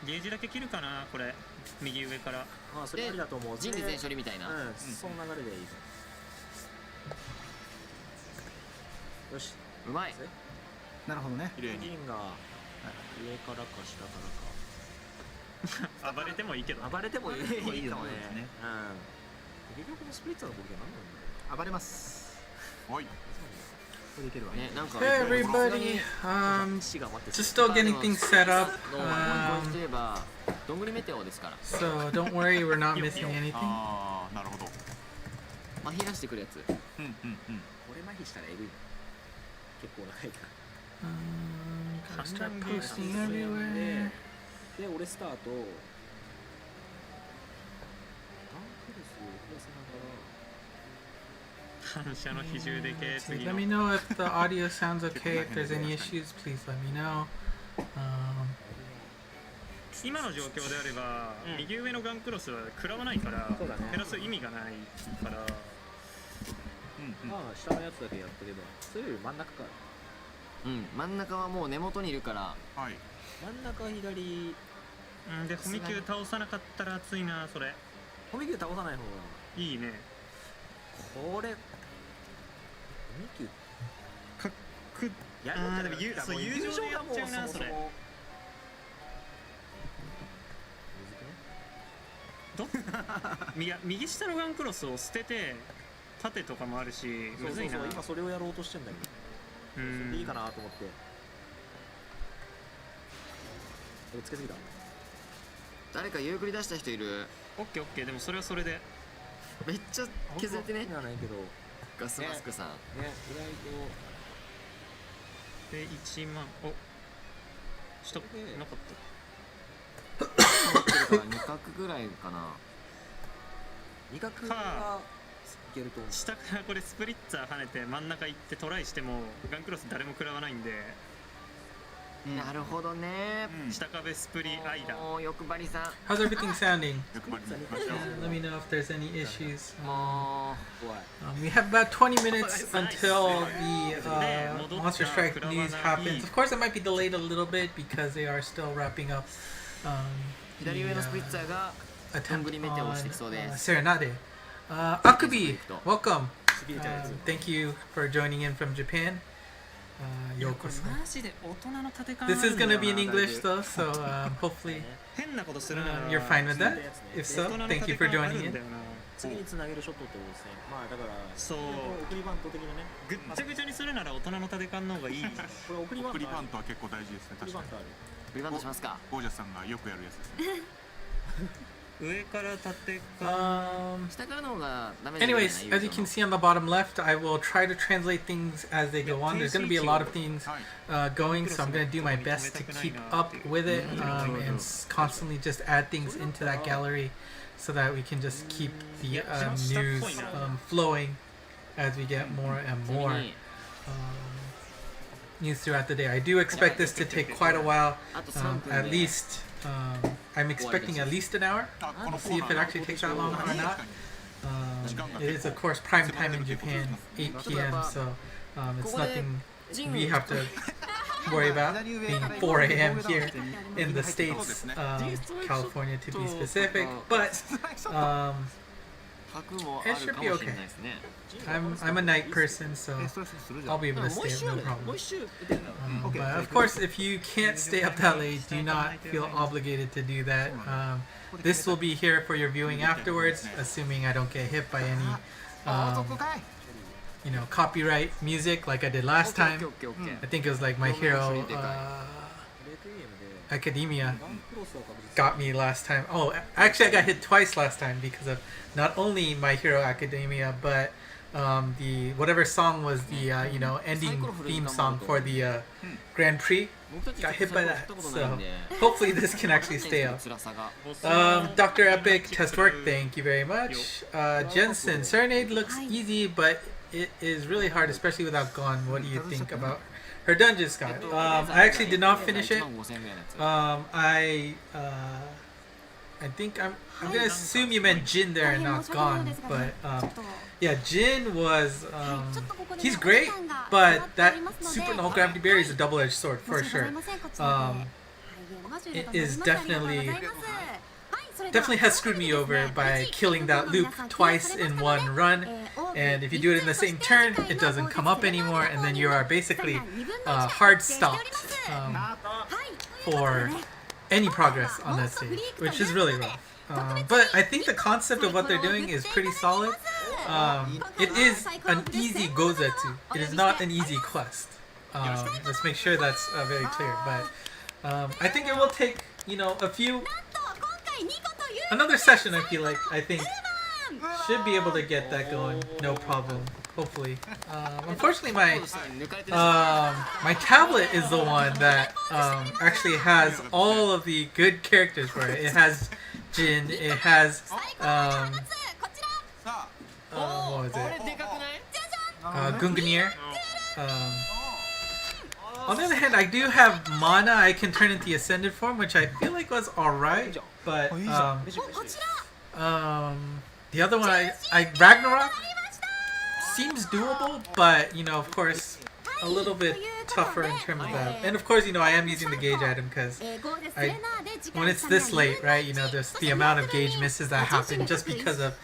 ゲージだけ切るかなこれ右上から。ああそれありだと思う。人事全処理みたいな。うんその流れでいいぞ。よしうまい。なるほどね。銀が上からか下からか暴れてもいいけど、暴れてもいいかもね。いいよね。結局このスプリッツァーの攻撃は何なんだろう。暴れます。はい。これいけるわね、なんか Hey everybody, 死が待って just still getting things set up. のといえばどんぐりメテオですから。 So don't worry, we're not missing anything. ああ、なるほど。まひらしてくるやつ。これ麻痺したらエグい。結構長いから。 Gotta start posting everywhere. で、俺スタート。タンクレスを増やせながら。反射の比重でけ So 次 let の me know if the audio sounds okay. If there's any issues, please let me know. 今の状況であれば、右上のガンクロスは食らわないから、減らす意味がないから、まあ下のやつだけやってれば、それより真ん中か。真ん中はもう根元にいるから。はい。真ん中左。で、ホミキュー倒さなかったら熱いな、それ。ホミキュー倒さない方がいいね。これホミキューかっくでもそう友情でやっちゃうな、それ。右下のガンクロスを捨てて縦とかもあるし、むずいな。今それをやろうとしてんだけど、それでいいかなと思って。つけすぎた。誰かゆっくり出した人いる。オッケーオッケー。でもそれはそれでめっちゃ削れてね。ないけどガスマスクさん。ね、意外と。で1万おしたなかった。2角ぐらいかな。2角がいけると思う。下からこれスプリッツァー跳ねて真ん中行ってトライしてもガンクロス誰も食らわないんで。なるほどね。下壁スプリ間。欲張りさん。 How's everything sounding? 欲張り。 Let me know if there's any issues. も We have about 20 minutes until the Monster Strike news happens. Of course, it might be delayed a little bit because they are still wrapping up 左上のスプリッツァーがどんぐりメテオをしてきそうです。 Serenade. Akubi, welcome. Thank you for joining in from Japan. Yokoso. マジで大人の縦感。 This is gonna be in English though, so hopefully 変なことするなら you're fine with that. If so, thank you for joining in. 次につなげるショットってことですね。まあだからそう送りバント的なね。ぐっちゃぐちゃにするなら大人の縦感の方がいい。これ送りバントは結構大事ですね。確かに。送りバントしますか。ゴージャスさんがよくやるやつですね。上から縦か。下からの方がダメ。 Anyways, as you can see on the bottom left, I will try to translate things as they go on. There's going to be a lot of things going, so I'm going to do my best to keep up with it and constantly just add things into that gallery so that we can just keep the news flowing as we get more and more news throughout the day. I do expect this to take quite a while, at least. I'm expecting at least an hour. We'll see if it actually takes that long or not. It is, of course, prime time in Japan, 8 p.m., so it's nothing we have to worry about being 4 a.m. here in the States, California to be specific, but it should be okay. I'm a night person, so I'll be able to stay up, no problem. But of course, if you can't stay up that late, do not feel obligated to do that. This will be here for your viewing afterwards, assuming I don't get hit by any copyright music like I did last time. I think it was like My Hero Academia got me last time. Oh, actually I got hit twice last time because of not only My Hero Academia, but the whatever song was the ending theme song for the Grand Prix. Got hit by that, so hopefully this can actually stay up. Dr. Epic, test work, thank you very much. Jensen, Serenade looks easy, but it is really hard, especially without Gon. What do you think about her dungeon, Scott? I actually did not finish it. I think I'm gonna assume you meant Jin there and not Gon, but yeah, Jin was he's great, but that super null gravity barrier is a double-edged sword for sure. it is definitely has screwed me over by killing that loop twice in one run. And if you do it in the same turn, it doesn't come up anymore, and then you are basically hard stopped for any progress on that stage, which is really rough. But I think the concept of what they're doing is pretty solid. It is an easy gozetsu. It is not an easy quest. Let's make sure that's very clear. But I think it will take, you know, another session. I think should be able to get that going, no problem. Hopefully. Unfortunately, my tablet is the one that actually has all of the good characters for it. It has Jin. It has what was it? Gungnir. On the other hand, I do have mana I can turn into the Ascended form, which I feel like was alright, but the other one, I Ragnarok seems doable, but you know, of course, a little bit tougher in terms of that. And of course, you know, I am using the gauge item because when it's this late, right, you know, there's the amount of gauge misses that happen just because of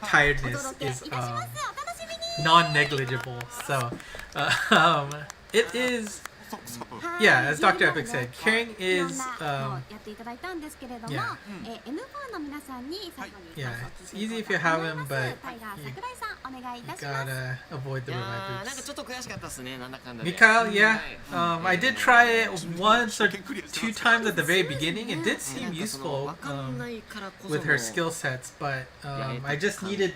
tiredness is non-negligible. So it is, yeah, as Dr. Epic said, carrying is yeah, it's easy if you have him, but you gotta avoid the revive boots. Mikhail, yeah, I did try it once or two times at the very beginning. It did seem useful with her skill sets, but I just needed,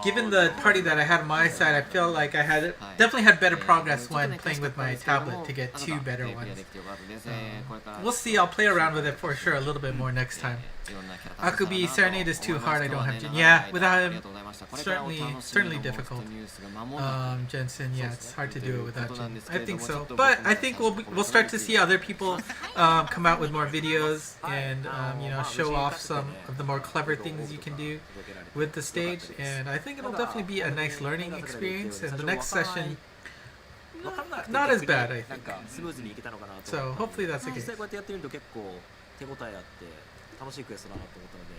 given the party that I had on my side, I feel like I definitely had better progress when playing with my tablet to get two better ones. We'll see, I'll play around with it for sure a little bit more next time. Akubi Serenade is too hard, I don't have Jin. Yeah, without him, certainly difficult. Jensen, yeah, it's hard to do it without Jin. I think so. But I think we'll start to see other people come out with more videos and you know, show off some of the more clever things you can do with the stage. And I think it'll definitely be a nice learning experience. And the next session, not as bad, I think. So hopefully that's the case. 楽しいクエストだなと思ったので、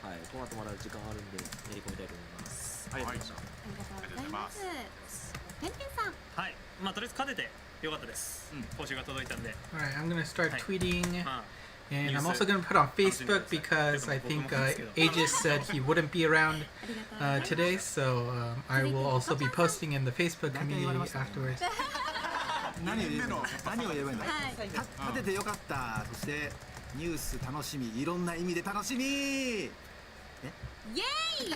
はい、この後まだ時間あるんでやり込みたいと思います。ありがとうございました。ありがとうございます。ペンペンさん。はい、まあとりあえず勝ててよかったです。報酬が届いたんで。Alright, I'm gonna start tweeting, and I'm also gonna put on Facebook because I think Aegis said he wouldn't be around today, so I will also be posting in the Facebook community afterwards. 何を言えばいいんだ。立ててよかった。そしてニュース楽しみ、いろんな意味で楽しみ。イエーイ。以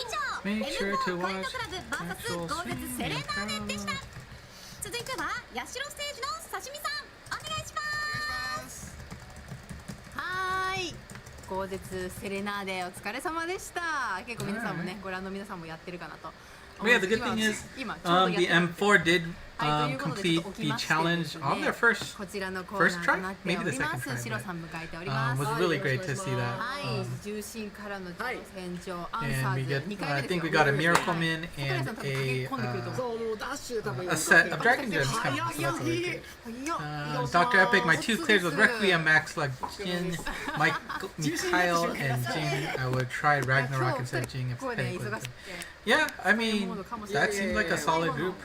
上、MO ポイントクラブ VS 豪絶セレナーデでした。続いては八代ステージの刺身さん、お願いします。はーい。豪絶セレナーデお疲れ様でした。結構皆さんもね、ご覧の皆さんもやってるかなと。Yeah, the good thing is the M4 did complete the challenge on their first try, maybe the second try. Was really great to see that. And I think we got a Miracle Min and a set of Dragon Gems coming, so that's really good. Dr. Epic, my two clears with Requiem, Max like Jin, Mikhail, and Jin. I would try Ragnarok instead of Jin if Penny was. Yeah, I mean, that seems like a solid group.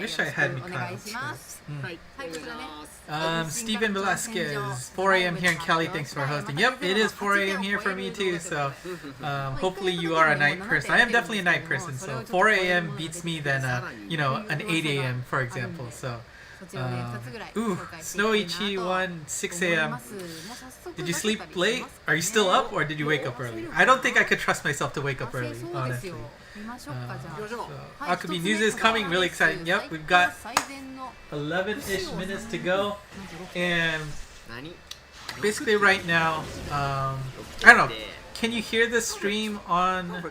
Wish I had Mikhail. Steven Velasquez, 4 a.m. here in Cali, thanks for hosting. Yep, it is 4 a.m. here for me too, so hopefully you are a night person. I am definitely a night person, so 4 a.m. beats me than, you know, an 8 a.m. for example, so. Snowichi 1, 6 a.m. Did you sleep late? Are you still up or did you wake up early? I don't think I could trust myself to wake up early, honestly. Akubi news is coming, really exciting. Yep, we've got 11-ish minutes to go. And basically right now, I don't know, can you hear the stream on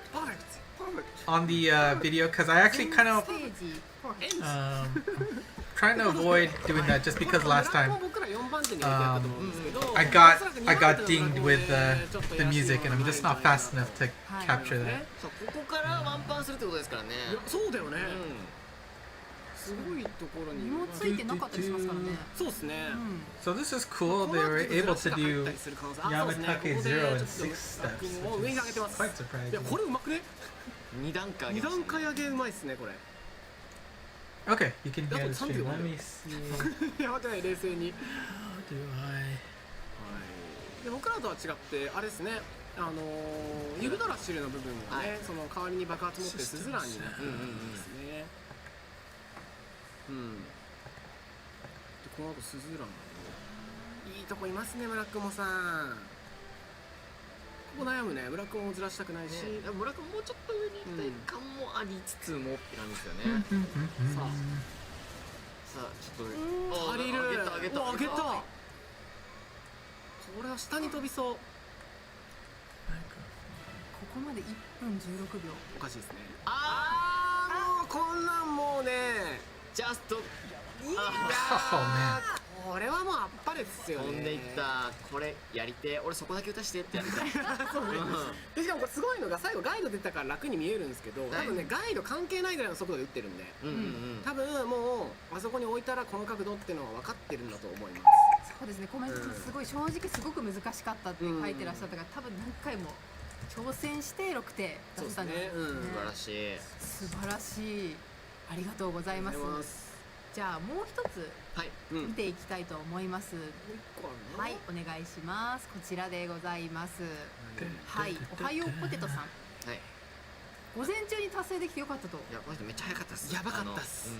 the video? Because I actually kind of trying to avoid doing that just because last time I got dinged with the music and I'm just not fast enough to capture that. すごいところに荷物ついてなかったりしますからね。そうですね。 So this is cool. They were able to do Yamatake 0 in 6 steps, もう上に which 上げて is ます。 quite い surprising. やこれうまくね。 2段階2段階上げうまいっすねこれ。 Okay, you can hear the That's stream. something Let me see. やばくない冷静に。 How do I? で僕らとは違ってあれですね。ユグドラシルの部分がね、その代わりに爆発持ってスズランになってるんですね。でこの後スズランいいとこいますね村雲さん。ここ悩むね。村雲もずらしたくないし、村君もうちょっと上に行きたい感もありつつもって感じですよね。さあちょっと足りる。上げた上げた。これは下に飛びそう。ここまで1分16秒。おかしいですね。もうこんなんもうね。ジャスト Oh man. これはもうあっぱれですよね。飛んでいった。これやりてえ。俺そこだけ打たしてってやりたい。そうね。でしかもこれすごいのが最後ガイド出たから楽に見えるんですけど、多分ねガイド関係ないぐらいの速度で打ってるんで、多分もうあそこに置いたらこの角度っていうのは分かってるんだと思います。そうですね。コメントすごい正直すごく難しかったって書いてらっしゃったから、多分何回も挑戦して6手出したんじゃないですかね。素晴らしい。素晴らしい。ありがとうございます。じゃあもう一つ見ていきたいと思います。はい、お願いします。こちらでございます。はい、おはようポテトさん。はい。午前中に達成できてよかったと。いや、この人めっちゃ早かったです。やばかったっす。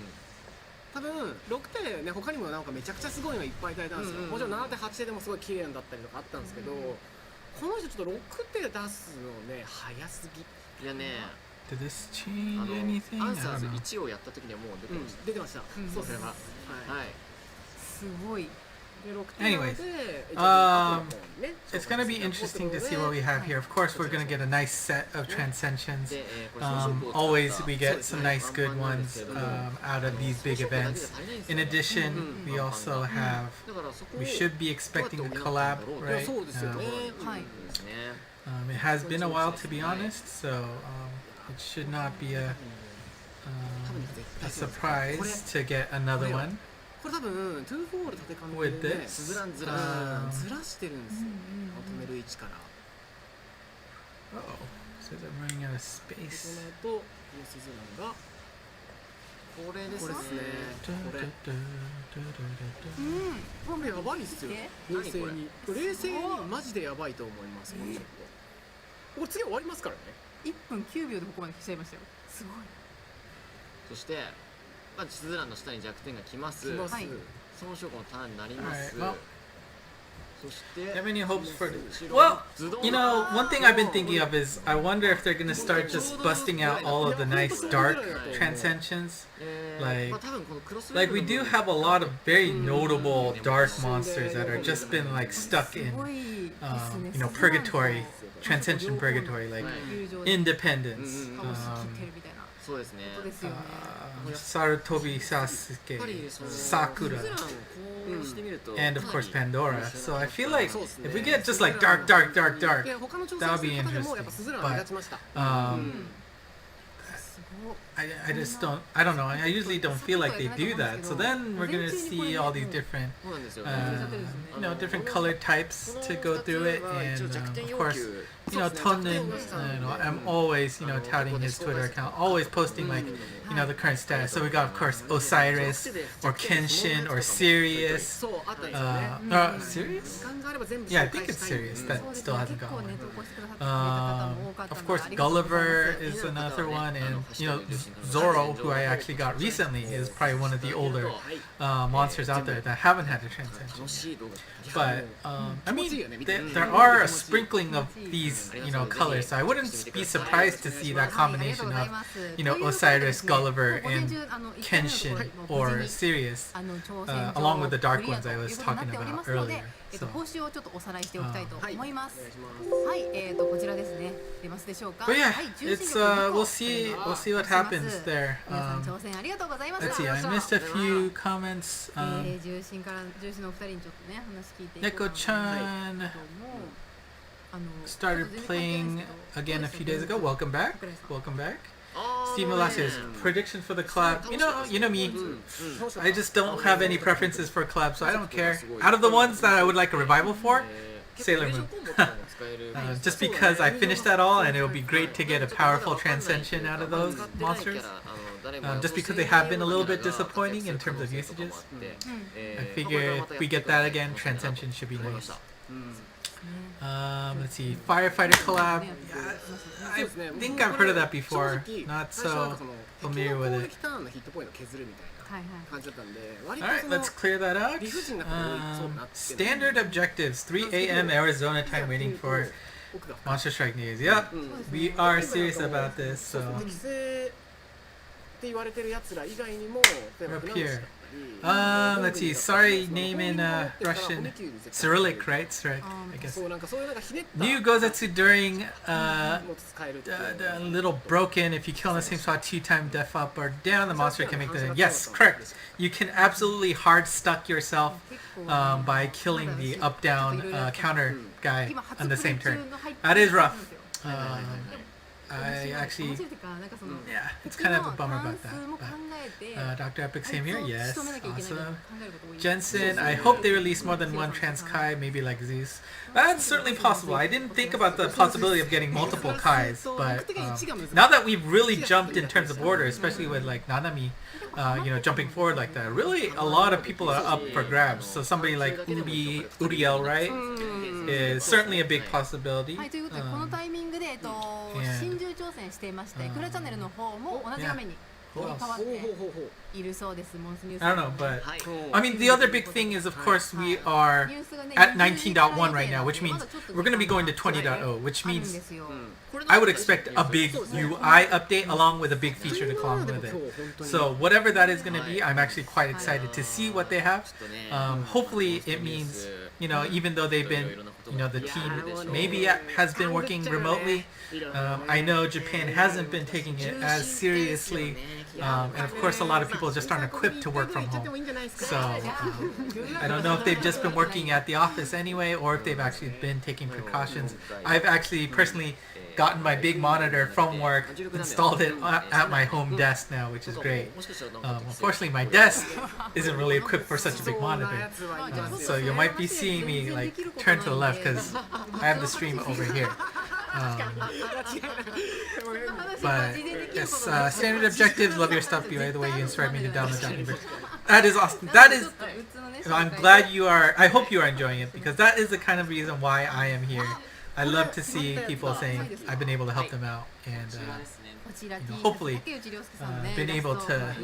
多分6手ね、他にもなんかめちゃくちゃすごいのいっぱいいただいたんですよ。もちろん7手8手でもすごい綺麗なんだったりとかあったんですけど、この人ちょっと6手出すのね早すぎ。いやね。Did this change anything? アンサーズ1をやった時にはもう出てました。出てました。そうですね。はい。すごい。Anyways, it's gonna be interesting to see what we have here. Of course, we're gonna get a nice set of transcensions. Always we get some nice good ones out of these big events. In addition, we also have, we should be expecting a collab, right? It has been a while, to be honest, so it should not be a surprise to get another one. これ多分トゥーフォール立てかめでずらしてるんですよ。まとめる位置から。So they're running out of space. その後このスズランがこれですね。これやばいっすよ。冷静に冷静にマジでやばいと思います。このショット。これ次終わりますからね。1分9秒でここまで来ちゃいましたよ。すごい。そしてスズランの下に弱点が来ます。その証拠のターンになります。そして Have any hopes for well, you know, one thing I've been thinking of is I wonder if they're gonna start just busting out all of the nice dark transcensions. Like we do have a lot of very notable dark monsters that are just been like stuck in you know, purgatory, transcension purgatory, like independence. そうですね。Sarutobi Sasuke, Sakura, and of course Pandora. So I feel like if we get just like dark, that would be interesting. But I just don't, I don't know, I usually don't feel like they do that. So then we're gonna see all these different, you know, different color types to go through it, and of course, you know, Tonnen, you know, I'm always, you know, touting his Twitter account, always posting like, you know, the current status. So we got, of course, Osiris, or Kenshin, or Sirius. Sirius? Yeah, I think it's Sirius that still hasn't got one. Of course, Gulliver is another one, and, you know, Zoro, who I actually got recently, is probably one of the older monsters out there that haven't had a transcension. But, I mean, there are a sprinkling of these, you know, colors, so I wouldn't be surprised to see that combination of, you know, Osiris, Gulliver, and Kenshin or Sirius, along with the dark ones I was talking about earlier. 報酬をちょっとおさらいしておきたいと思います。はい、こちらですね。出ますでしょうか。But yeah, it's we'll see what happens there. 皆さん挑戦ありがとうございました。 Let's see, I missed a few comments. 重心のお二人にちょっとね話聞いていこうかなと思うんですけども、 started playing again a few days ago. Welcome back. Welcome back. Steve Malasius, prediction for the collab. You know me. I just don't have any preferences for collab, so I don't care. Out of the ones that I would like a revival for, Sailor Moon. Just because I finished that all, and it would be great to get a powerful Transcension out of those monsters. Just because they have been a little bit disappointing in terms of usages. I figure if we get that again, Transcension should be nice. Let's see, Firefighter collab. Yeah, I think I've heard of that before. Not so familiar with it. Alright, let's clear that out. Standard objectives, 3 a.m. Arizona time, waiting for Monster Strike news. Yep, we are serious about this, so. We're up here. Let's see. Sorry, name in Russian. Cyrillic, right? Cyrillic, I guess. New Gozetsu during a little broken. If you kill in the same spot 2 times, def up or down, the monster can make the. Yes, correct. You can absolutely hard stuck yourself by killing the up down counter guy on the same turn. That is rough. I actually, yeah, it's kind of a bummer about that. But, Dr. Epic, same here. Yes, awesome. Jensen, I hope they release more than one Trans Kai, maybe like Zeus. That's certainly possible. I didn't think about the possibility of getting multiple Kais, but now that we've really jumped in terms of order, especially with like Nanami, jumping forward like that, really a lot of people are up for grabs. So somebody like Uriel, right, is certainly a big possibility. I don't know, but I mean, the other big thing is, of course, we are at 19.1 right now, which means we're going to be going to 20.0, which means I would expect a big UI update along with a big feature to come with it. So whatever that is going to be, I'm actually quite excited to see what they have. Hopefully it means, even though they've been, the team maybe has been working remotely. I know Japan hasn't been taking it as seriously, and of course a lot of people just aren't equipped to work from home. So I don't know if they've just been working at the office anyway, or if they've actually been taking precautions. I've actually personally gotten my big monitor from work, installed it at my home desk now, which is great. Unfortunately, my desk isn't really equipped for such a big monitor, so you might be seeing me like turn to the left because I have the stream over here. But yes, standard objectives. Love your stuff. By the way, you inspired me to download that. That is awesome. That is. I'm glad you are. I hope you are enjoying it, because that is the kind of reason why I am here. I love to see people saying I've been able to help them out, and hopefully been able to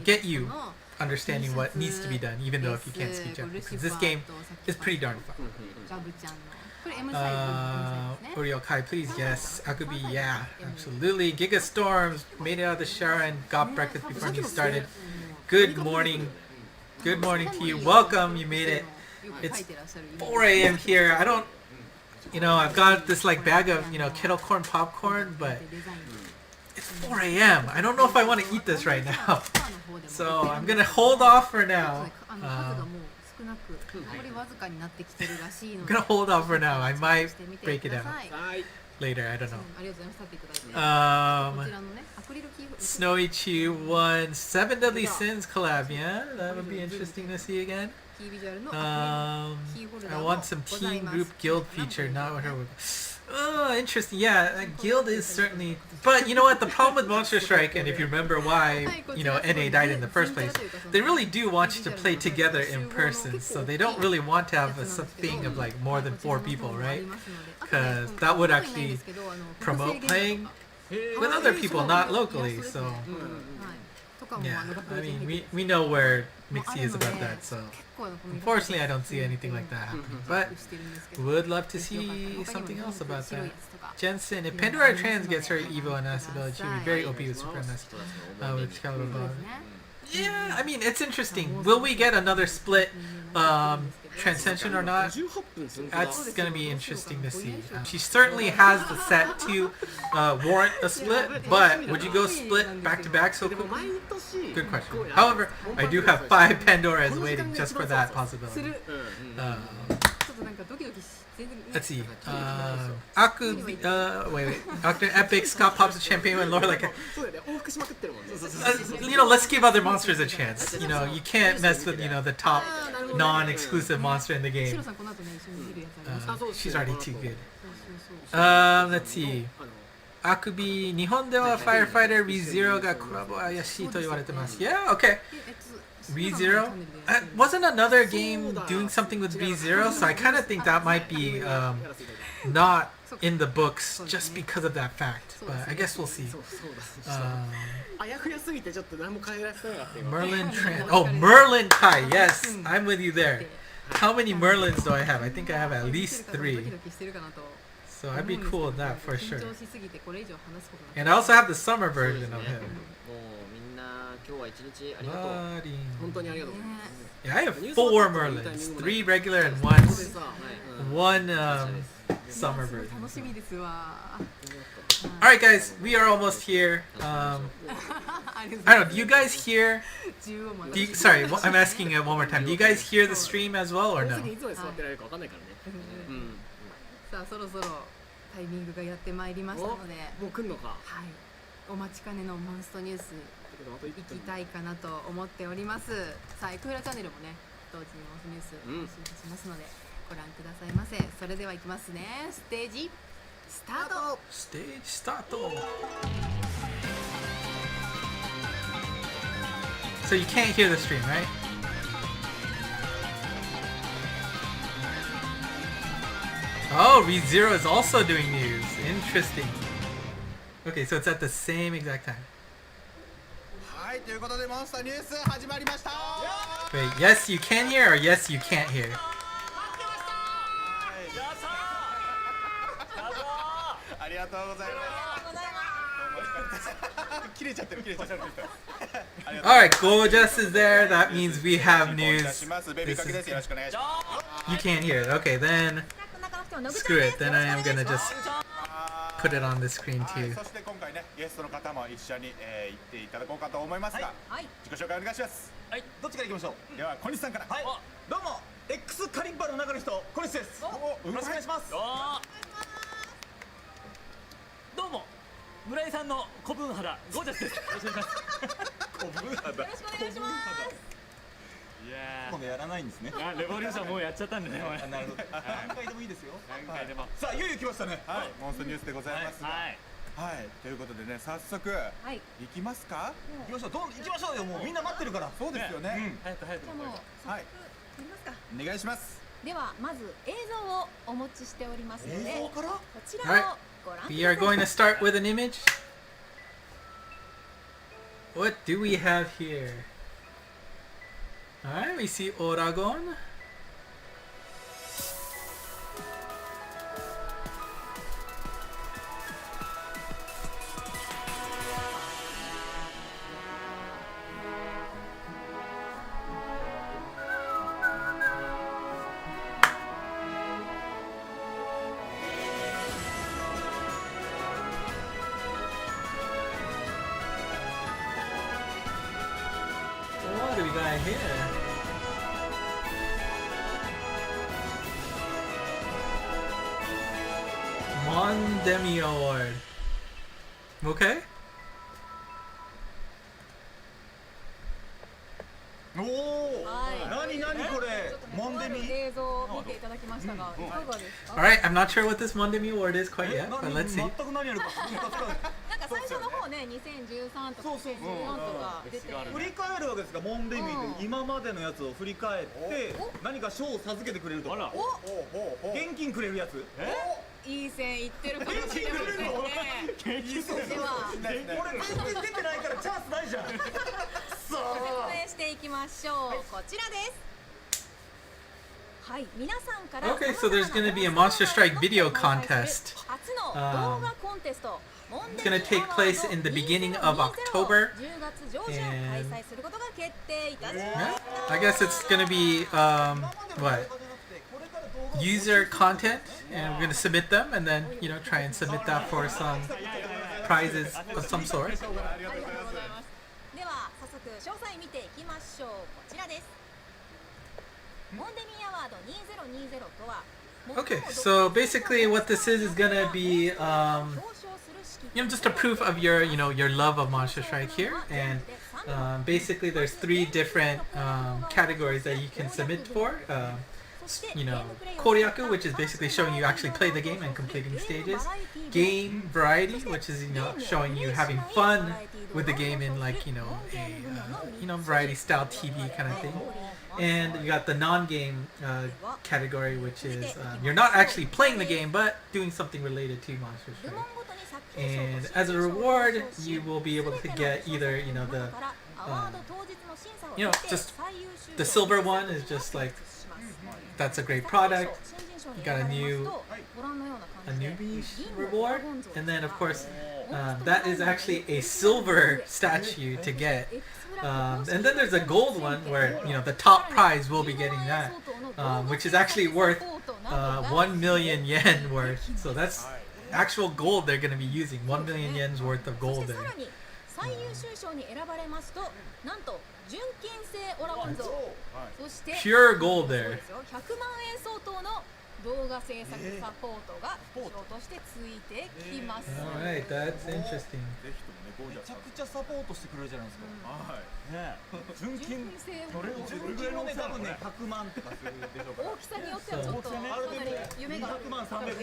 get you understanding what needs to be done, even though if you can't speak Japanese. Because this game is pretty darn fun. Uriel Kai, please, yes. Akubi, yeah, absolutely. Giga Storms made it out of the shower and got breakfast before you started. Good morning. Good morning to you. Welcome, you made it. It's 4 a.m. here. I don't, I've got this like bag of, kettle corn popcorn, but it's 4 a.m. I don't know if I want to eat this right now. So I'm going to hold off for now. I'm gonna hold off for now. I might break it out later. I don't know. Snowy Chew won 7 Deadly Sins collab. Yeah, that would be interesting to see again. I want some team group guild feature. Not what her. Oh, interesting. Yeah, guild is certainly. But you know what? The problem with Monster Strike, and if you remember why, NA died in the first place, they really do want you to play together in person. So they don't really want to have a thing of like more than 4 people, right? Because that would actually promote playing with other people, not locally. So yeah, I mean, we know where Mixie is about that. So unfortunately, I don't see anything like that happening. But would love to see something else about that. Jensen, if Pandora Trans gets her Evo and S ability, she'll be very OP with Super MS. With Excalibur above. Yeah, I mean, it's interesting. Will we get another split Transcension or not? That's going to be interesting to see. She certainly has the set to warrant a split, but would you go split back to back so quickly? Good question. However, I do have 5 Pandoras waiting just for that possibility. ドキドキし全然 Let's see. Wait. Octo Epic, Scott Pops the champion, and Laura like. そうだよね往復しまくってるもんね You know, let's give other monsters a chance. You know, you can't mess with the top non-exclusive monster in the シ game. ロさんこの後ね一緒に見るやつあります あそうです She's ね already too good. そう Let's see. あくび、日本では Firefighter ReZero がコラボ怪しいと言われてます。Yeah, okay. ReZero? Wasn't another game doing something with ReZero? So I kind of think that might be not in the books just because of that fact. But I guess we'll see. そうだあやふやすぎてちょっと何も変えられてなかったよ Merlin Tran. Oh, Merlin Kai. Yes, I'm with you there. How many Merlins do I have? I think I have at least ドキ 3. ドキしてるかなと So I'd be cool with that for 緊 sure. 張しすぎてこれ以上話すことな And I also have the summer version of もう him. みんな今日は一日ありがとう Buddy. 本当にありがとうございます Yeah, I have 4 Merlins. 3 regular and 1 summer すごい version. 楽しみですわ Alright guys, we are almost here. I don't know, do you guys hear... sorry, I'm asking it one more time. Do you guys hear the stream as well or no? 次いつまで座ってられるかわかんないからねさあそろそろタイミングがやってまいりましたのでもう来んのかはいお待ちかねのモンストニュース行きたいかなと思っておりますさあエクフラチャンネルもね同時にモンストニュース配信しますのでご覧くださいませそれではいきますねステージスタート Stage start. So you can't hear the stream, right? Oh, ReZero is also doing news. Interesting. Okay, so it's at the same exact time. はいということでモンスターニュース始まりました Wait, yes you can hear or yes you can't hear? ありがとうございます切れちゃってる Alright, Gorgeous is there. That means we have news. しますベビー This かけです is- よろしくお願いします You can't hear it. Okay, then screw it. Then I am gonna just put it on the screen はい too. そして今回ねゲストの方も一緒に、行っていただこうかと思いますが、はい自己紹介お願いしますはい、どっちから行きましょう。では小西さんからはい、どうも、X カリンバの中の人、小西です。よおろしくお願いします。どうも村井さんの古文肌ゴージャスです。よろしくお願いします。古文肌よろしくお願いしますいや今度やらないんですね。ー、レボリューションもうやっちゃったんでね。お前なるほど。何回でもいいですよ。何回でも。さあ、いよいよ来ましたね。はいモンストニュースでございますがはい。はいということでね早速はい行きますか行きましょう。行きましょうよ。もうみんな待ってるから。そうですよね早く早く。じゃあもうはいやりますかお願いしますではまず映像をお持ちしておりますので映像からこちらをご覧ください We are going to start with an image. What do we have here? Alright, we see Oragon. What do we got here? Mondemi Award. Okay. おお。はい何これ。モンデミ。映像を見ていただきましたがいかがですか Alright, I'm not sure what this Mondemi Award is quite yet, but let's see. 全く何やるか聞いたつかない。なんか最初の方ね2013とかそうそう2014とか出て振り返るわけですか、モンデミーで今までのやつを振り返って何か賞を授けてくれるとか現金くれるやついい線いってるかもしれませんねでは俺全然出てないからチャンスないじゃん説明していきましょうこちらですはい皆さんから Okay, so there's going to be a Monster Strike video contest. 初の動画コンテスト It's going to take place in the beginning of October. 10月上旬開催することが決定いたしま Yeah? した I guess it's going to be, what? User content, and we're going to submit them, and then, you know, try and submit that for some prizes of some sort. ありがとうございますでは早速詳細見ていきましょうこちらですモンデミーアワード2020とは Okay, so basically what this is gonna be, just a proof of your, your love of Monster Strike here. And basically there's 3 different categories that you can submit for. Koryaku, which is basically showing you actually play the game and completing stages. Game variety, which is showing you having fun with the game in like a variety style TV kind of thing. And you got the non-game category, which is you're not actually playing the game but doing something related to Monster Strike. And as a reward, you will be able to get either just the silver one is just like, that's a great product. You got a newbie reward, and then of course that is actually a silver statue to get. And then there's a gold one where the top prize will be getting that, which is actually worth 1 million yen worth. So that's actual gold they're going to be using. 1 million yen's worth of gold there. Pure gold there. 動画制作サポートが賞としてついてきます。Alright, that's interesting. めちゃくちゃサポートしてくれるじゃないですか。はい。ね。純金どれぐらいのね、多分ね100万とかするでしょうから。大きさによってはちょっとかなり夢がある。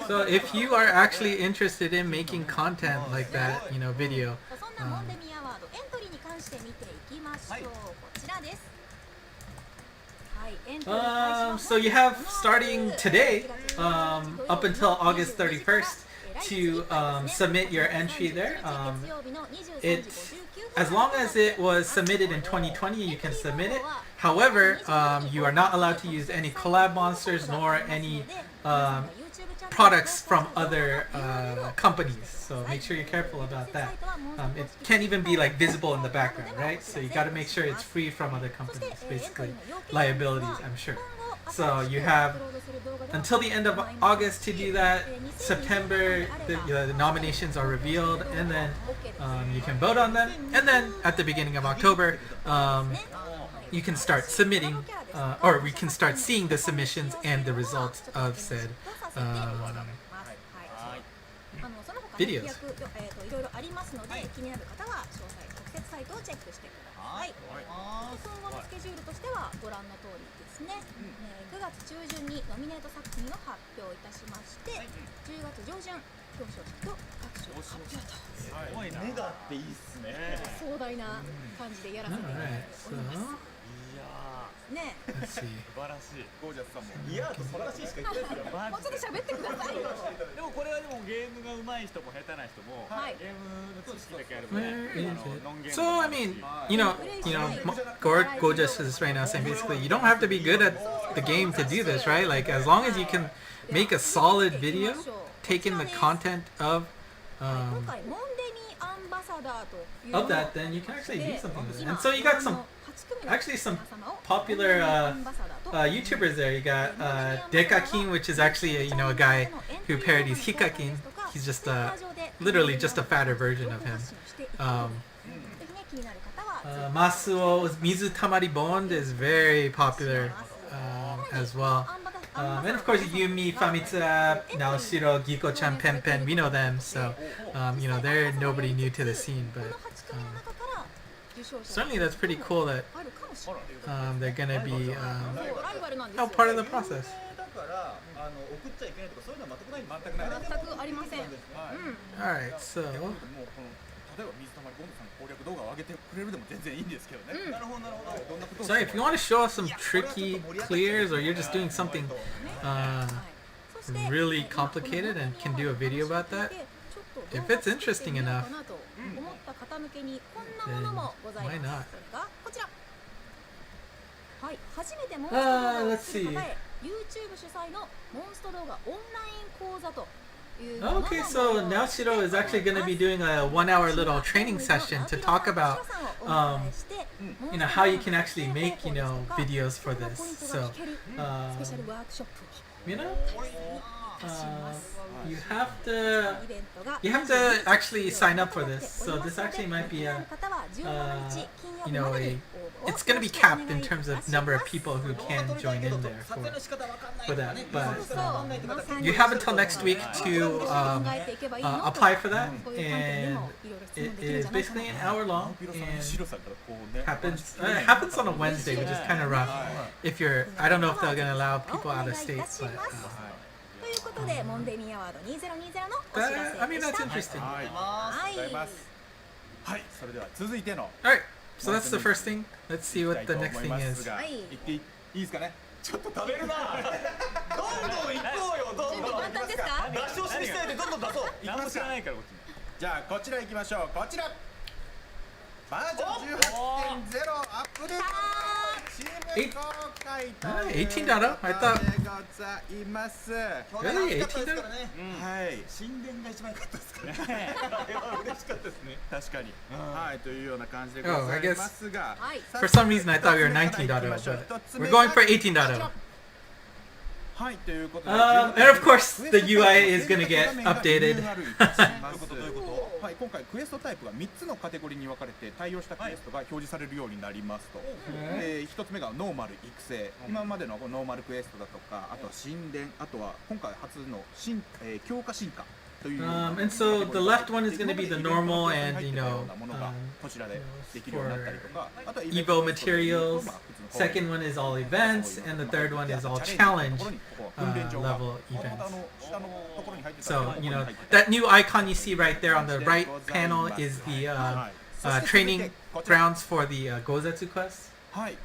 So if you are actually interested in making content like that, video. そんなモンデミアワードエントリーに関して見ていきましょう。こちらです。So you have starting today up until August 31st to submit your entry there. As long as it was submitted in 2020, you can submit it. However, you are not allowed to use any collab monsters nor any products from other companies, so make sure you're careful about that. It can't even be like visible in the background, right? So you got to make sure it's free from other companies, basically liabilities, I'm sure. So you have until the end of August to do that. September the nominations are revealed, and then you can vote on them, and then at the beginning of October you can start submitting, or we can start seeing the submissions and the results of said videos. いろいろありますので、気になる方は詳細特設サイトをチェックしてください。今後のスケジュールとしてはご覧の通りですね。9月中旬にノミネート作品を発表いたしまして、10月上旬表彰式と各賞発表と。すごいな。目があっていいっすね。壮大な感じでやらせていただいております。ね、素晴らしい。ゴージャスさんもいやーと素晴らしいしか言ってないですよ。もうちょっと喋ってくださいよ。でもこれはでもゲームが上手い人も下手な人も、ゲームの知識だけあればね。So I mean, Gorgeous is right now saying basically you don't have to be good at the game to do this, right? Like as long as you can make a solid video, take in the content of that, then you can actually do something with it. And so you got some popular YouTubers there. You got Dekakin, which is actually a guy who parodies Hikakin. He's just literally just a fatter version of him. Masuo's Mizu Tamari Bond is very popular as well. And of course Yumi, Famitsu, Naoshiro, Giko-chan, Pen, we know them, so they're nobody new to the scene, but certainly that's pretty cool that they're gonna be part of the process. Alright, so so if you want to show us some tricky clears, or you're just doing something really complicated and can do a video about that, if it's interesting enough, then why not? Let's see. Okay, so Naoshiro is actually going to be doing a 1-hour little training session to talk about how you can actually make videos for this. So You have to actually sign up for this. So this actually might be a it's going to be capped in terms of number of people who can join in there for that. But you have until next week to apply for that, and it is basically an hour long and happens on a Wednesday, which is kind of rough. If you're, I don't know if they're going to allow people out of state, but. ということで、モンデミアワード2020のお知らせでした。 I mean, that's interesting. はい、はい、それでは続いての。All right, so that's the first thing. Let's see what the next thing is. 言っていいですかね。ちょっと食べるな。どんどん行こうよ。どんどん。簡単ですか？出し惜しみしないでどんどん出そう。何も知らないからこっちに。じゃあこちら行きましょう。こちら。バージョン 18.0 アップデート。チーム公開ということでございます。Really? 18? はい。神殿が一番良かったですかね。嬉しかったですね。確かに。はい、というような感じでございますが。For some reason, I thought we were 19.0, but we're going for 18.0. はい、ということで。And of course, the UI is going to get updated. はい、今回クエストタイプが3つのカテゴリーに分かれて対応したクエストが表示されるようになりますと、1つ目がノーマル育成、今までのノーマルクエストだとか、あとは神殿、あとは今回初の強化進化という and so the left one is going to be the normal and, for Evo materials. Second one is all events, and the third one is all challenge level events. So, that new icon you see right there on the right panel is the training grounds for the Gozetsu quest. はい、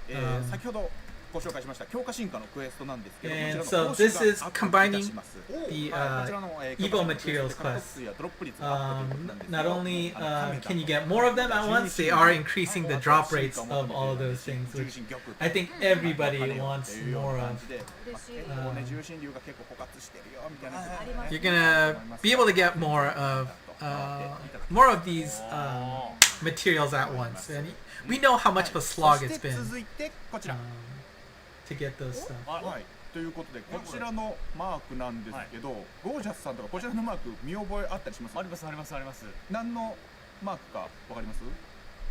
先ほどご紹介しました強化進化のクエストなんですけど、 And so this is combining the Evo materials quest. Not only can you get more of them at once, they are increasing the drop rates of all of those things, which I think everybody wants more of. You're gonna be able to get more of these materials at once, and we know how much of a slog it's been. To get those stuff. はい、ということでこちらのマークなんですけど、ゴージャスさんとかこちらのマーク見覚えあったりします？ありますありますあります。何のマークかわかります？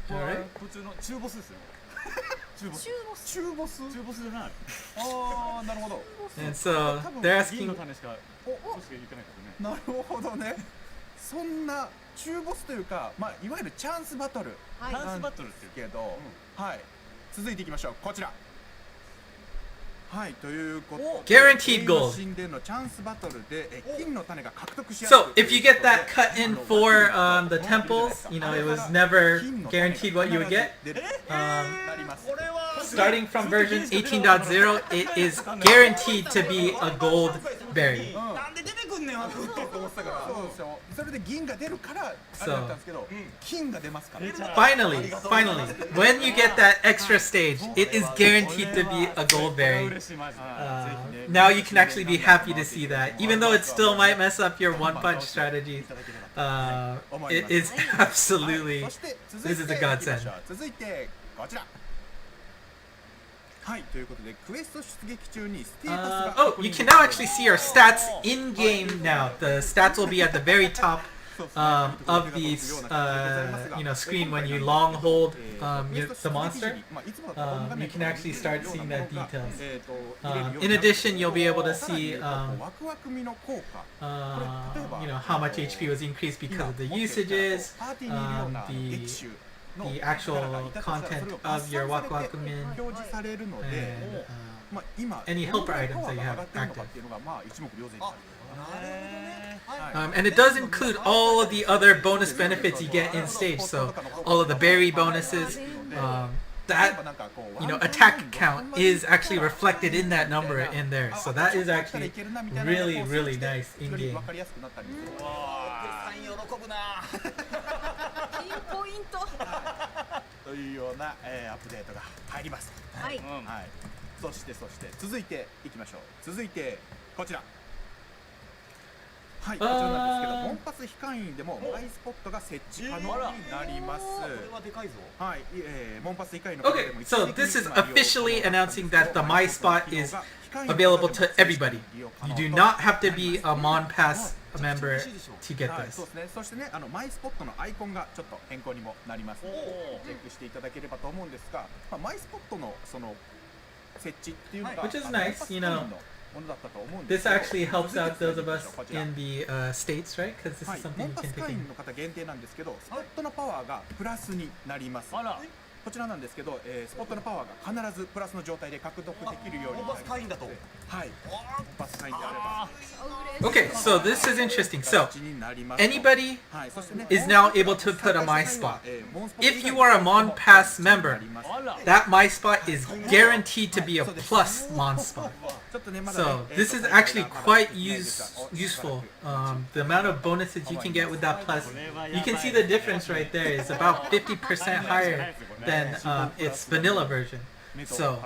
途中の中ボスですよ。中ボスじゃない。ああ、なるほど。And so they're asking. 銀の種しか言ってないからね。なるほどね。そんな中ボスというか、まあいわゆるチャンスバトルなんですけど、はい。続いていきましょう。こちら。はい、ということで Guaranteed gold. So if you get that cut in for the temples, it was never guaranteed what you would get. Starting from version 18.0, it is guaranteed to be a gold berry. Finally, when you get that extra stage, it is guaranteed to be a gold berry. Now you can actually be happy to see that, even though it still might mess up your one-punch strategies. It is absolutely, this is a godsend. Oh, you can now actually see your stats in-game now. The stats will be at the very top of the screen when you long hold the monster. You can actually start seeing that details. In addition, you'll be able to see how much HP was increased because of the usages, the actual content of your Waku Waku Min, and any helper items that you have active. And it does include all of the other bonus benefits you get in stage, so all of the berry bonuses, that attack count is actually reflected in that number in there, so that is actually really, really nice in game. というようなアップデートが入ります。はい。そして続いていきましょう。続いてこちら。はい、こちらなんですけど、モンパス控え員でもマイスポットが設置可能になります。はい、モンパス控え員の方でも Okay, so this is officially announcing that the My Spot is available to everybody. You do not have to be a MONPASS member to get はい、 this. そうですね。そしてね、マイスポットのアイコンがちょっと変更にもなりますので、チェックしていただければと思うんですが、マイスポットのその設置っていうのが、 Which is nice, you know. ものだったと思うんです This けど、 actually helps out those of us in the States, right? Because this は is い、 something モ you ンパ can ス take 会 in. 員の方限定なんですけど、スポットのパワーがプラスになります。こちらなんですけど、スポットのパワーが必ずプラスの状態で獲得できるようになります。会員だと。はい、モンパス会員であれば。 Okay, so this is interesting. So になります。 anybody はい、そしてね、 is now able to put a my spot. If you are a MONPASS member, that my spot is guaranteed to be a plus MON spot. So this is actually quite useful. The amount of bonuses you can get with that plus, you can see the difference right there. It's about 50% higher than its vanilla version. So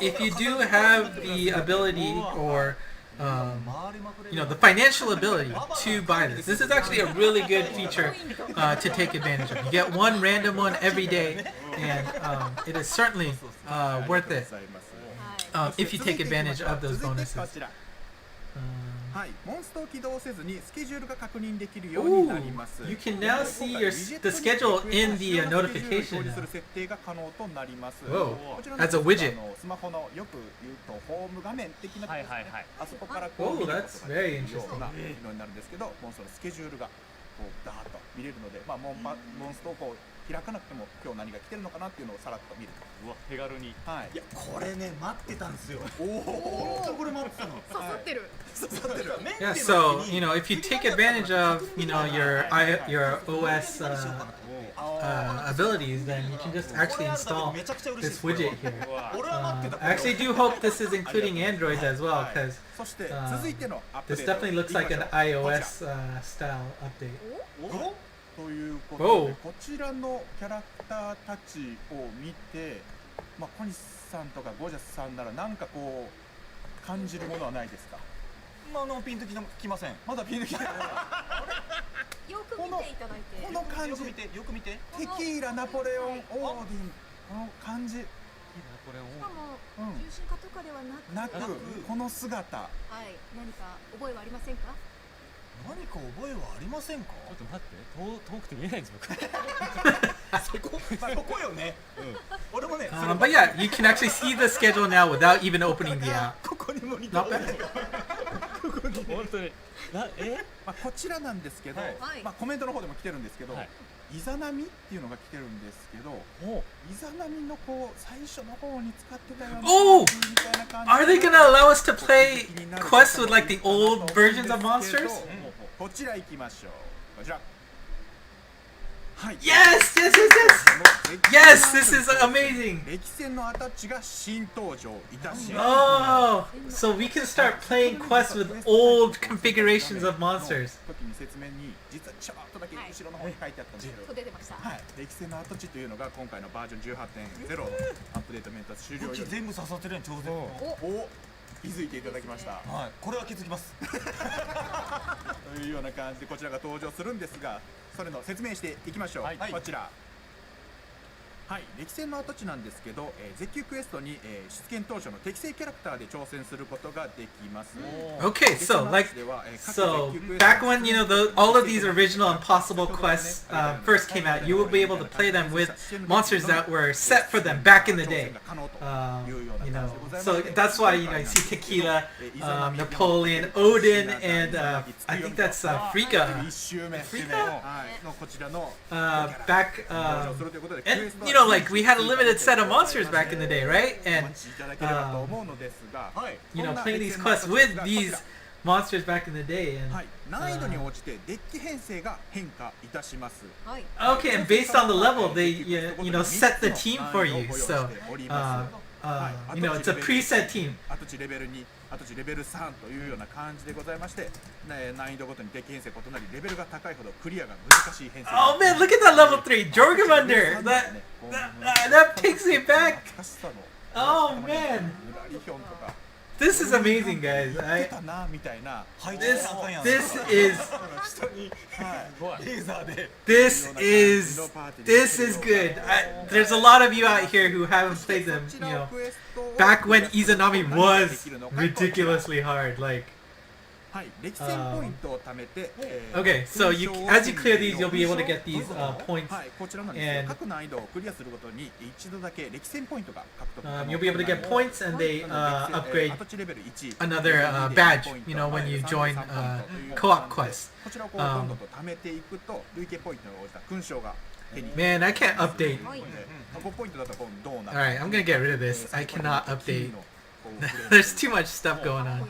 if you do have the ability or the financial ability to buy this, this is actually a really good feature to take advantage of. You get one random one every day, and it is certainly worth it if you take advantage of those bonuses. はい、モンストを起動せずにスケジュールが確認できるようになります。 You can now see the schedule in the notification. する設定が可能となります。 Whoa, こちら as a widget. スマホのよく言うとホーム画面的なところですね。あそこからこ Oh, う見ることが that's で very きるよう interesting. な機能になるんですけど、モンストのスケジュールがこうダーッと見れるので、モンストをこう開かなくても今日何が来てるのかなっていうのをさらっと見る。うわ、手軽に。はい。いや、これね、待ってたんですよ。おお、これ待ってたの。刺さってる。刺さってる。 Yeah, so if you take advantage of your OS abilities, then you can just actually install this widget here. I actually do hope this is including Androids as well, because そして続いてのアップ this デート definitely looks like an iOS style update. ということで、こちらのキャラクターたちを見て、小西さんとかゴージャスさんならなんかこう感じるものはないですか？ピンときません。まだピンときてない。よく見ていただいて。この感じ、よく見て。テキーラ、ナポレオン、オーディン、この感じ。しかも重心化とかではなく、この姿。はい、何か覚えはありませんか？何か覚えはありませんか？ちょっと待って、遠くて見えないんです僕。そこよね。俺もね。But yeah, you can actually see the schedule now without even opening the app. ここにモニタ Not ー。 bad. 本当に。こちらなんですけど、コメントの方でも来てるんですけど、イザナミっていうのが来てるんですけど、イザナミのこう最初の方に使ってたような Oh! みたいな感じ。 Are they gonna allow us to play quests with like the old versions of monsters? こちら行きましょう。こちら。はい。 Yes, yes, yes, yes. Yes, this is amazing. 歴戦のアタッチが新登場いたします。 Oh, so we can start playing quests with old configurations of monsters. 時に説明に実はちょっとだけ後ろの方に書いてあったんですけど、出てました。はい。歴戦のアタッチというのが今回のバージョン 18.0 のアップデートメント終了より全部刺さってるやん、超絶。お気づいていただきました。はい、これは気づきます。というような感じでこちらが登場するんですが、それの説明していきましょう。こちら。はい、歴戦の跡地なんですけど、絶叫クエストに、出現当初の適正キャラクターで挑戦することができます。 Okay, so back when all of these original Impossible quests first came out, you will be able to play them with monsters that were set for them back in the day. So that's why you see Tequila, Napoleon, Odin, and I think that's Frika. Back, and like we had a limited set of monsters back in the day, right? And playing these quests with these monsters back in the day. And okay, and based on the level, they set the team for you. So it's a preset team. 跡地レベル3というような感じでございまして、難易度ごとに敵編成異なりレベルが高いほどクリアが難しい編成。 Oh man, look at that level 3 Jorgamander. That takes me back. Oh man. This is amazing, guys. 言ってたなみたいな。 This is レーザーで this is good. There's a lot of you out here who haven't played them, you know, back when Izanami was ridiculously hard. Like, はい、歴戦ポイントを貯めて、okay, so as you clear these, you'll be able to get these points, はい、こちらなんですよ。各難易度をクリアするごとに一度だけ歴戦ポイントが獲得。you'll be able to get points, and they upgrade another badge, you know, when you join co-op quests. こちらをこうどんどんと貯めていくと累計ポイントに応じた勲章が手に。Man, I can't update. 5ポイントだとこうどうなる。All right, I'm gonna get rid of this. I cannot update. There's too much stuff going on.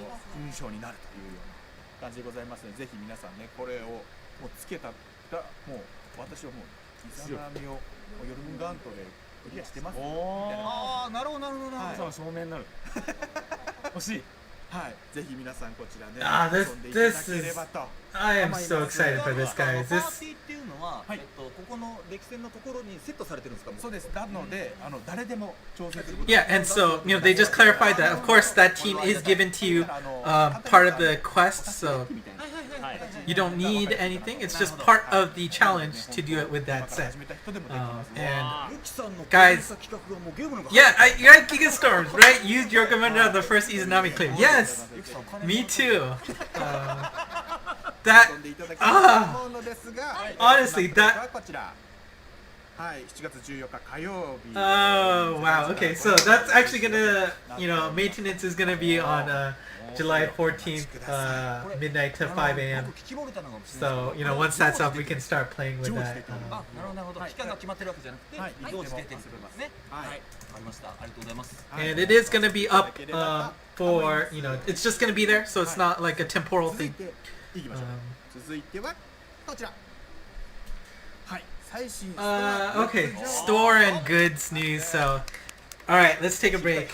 勲章になるというような感じでございますので、ぜひ皆さんね、これをもうつけたらもう私はもうイザナミをヨルムガントでクリアしてますみたいな。ああ、なるほどなるほどなるほど。正面になる。欲しい。はい、ぜひ皆さんこちらね、 this 遊んでいただ this けれ is ばと。 I am so excited for this, guys. パー This ティーっていうのは、ここの歴戦のところにセットされてるんですか？そうです。なので、誰でも挑戦すること。 yeah, and so you know they just clarified that. Of course, that team is given to you part of the quest, so you don't need anything. It's just part of the challenge to do it with that set. And guys, yeah, you're at Gigastorms, right? Used your commander on the first Izanami claim. Yes, me too. That honestly, that. こちら。はい、7月14日火曜日。 Oh wow. Okay, so that's actually gonna, you know, maintenance is gonna be on July 14th, midnight to 5 a.m. So you know, once that's up, we can start playing with that. あ、なるほどなるほど。期間が決まってるわけじゃなくて、同時決定するんですね。はい、わかりました。ありがとうございます。 And it is gonna be up for, you know, it's just gonna be there, so it's not like a temporal 続い thing. ていきましょう。続いてはこちら。はい、最新。Okay, store and goods news. So, all right, let's take a break.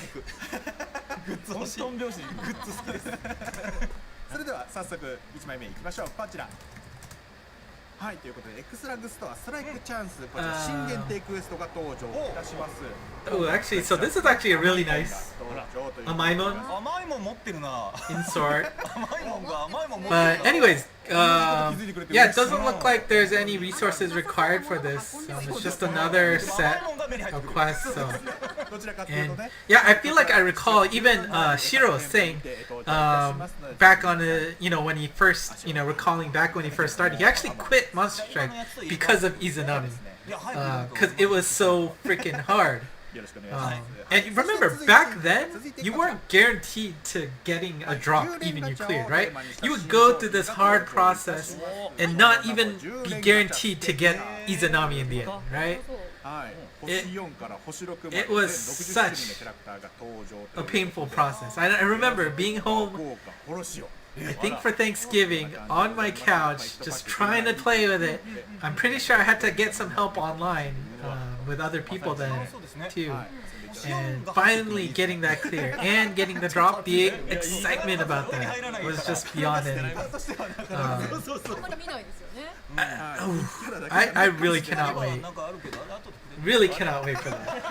それでは早速1枚目いきましょう。こちら。はい、ということで X ラグストアストライクチャンス、こちら新限定クエストが登場いたします。 Oh, actually, so this is actually a really nice Amaimon 甘いもん持ってるな。 in sort. 甘いもんが甘いもん持ってる。 But anyways, yeah, it doesn't look like there's any resources required for this. It's just another set of quests. So, and yeah, I feel like I recall even Shiro saying back on the, you know, when he first, you know, recalling back when he first started, he actually quit Monster Strike because of Izanami, because it was so freaking hard. And remember, back then, you weren't guaranteed to getting a drop even you cleared, right? You would go through this hard process and not even be guaranteed to get Izanami in the end, right? It was such a painful process. I remember being home, I think for Thanksgiving, on my couch, just trying to play with it. I'm pretty sure I had to get some help online with other people then too. And finally getting that clear and getting the drop, the excitement about that was just beyond anything. I really cannot wait. Really cannot wait for that.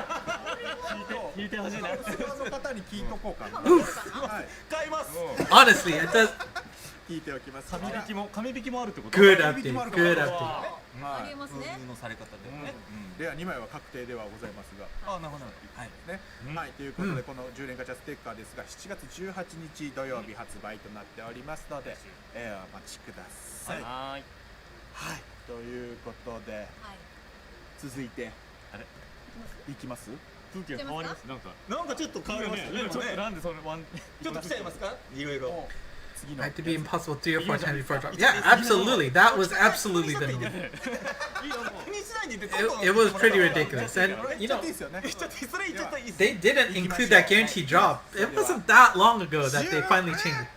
Honestly, it does. 聞いておきます。紙引きもあるってこと？ Good update. Good update. ありますね。のされ方でね。では2枚は確定ではございますが。あ、なるほど。はいね。はい、ということでこの10連ガチャステッカーですが7月18日土曜日発売となっておりますので、お待ちください。はい。はい。ということで、続いていきます？風景変わります。なんかちょっと変わりますね。ちょっとなんでそれワンちょっと来ちゃいますか？いろいろ。 Had to be impossible 3 or 4 times before drop. Yeah, absolutely. That was absolutely the move. It was pretty ridiculous. And, you know, they didn't include that guaranteed drop. It wasn't that long ago that they finally changed it.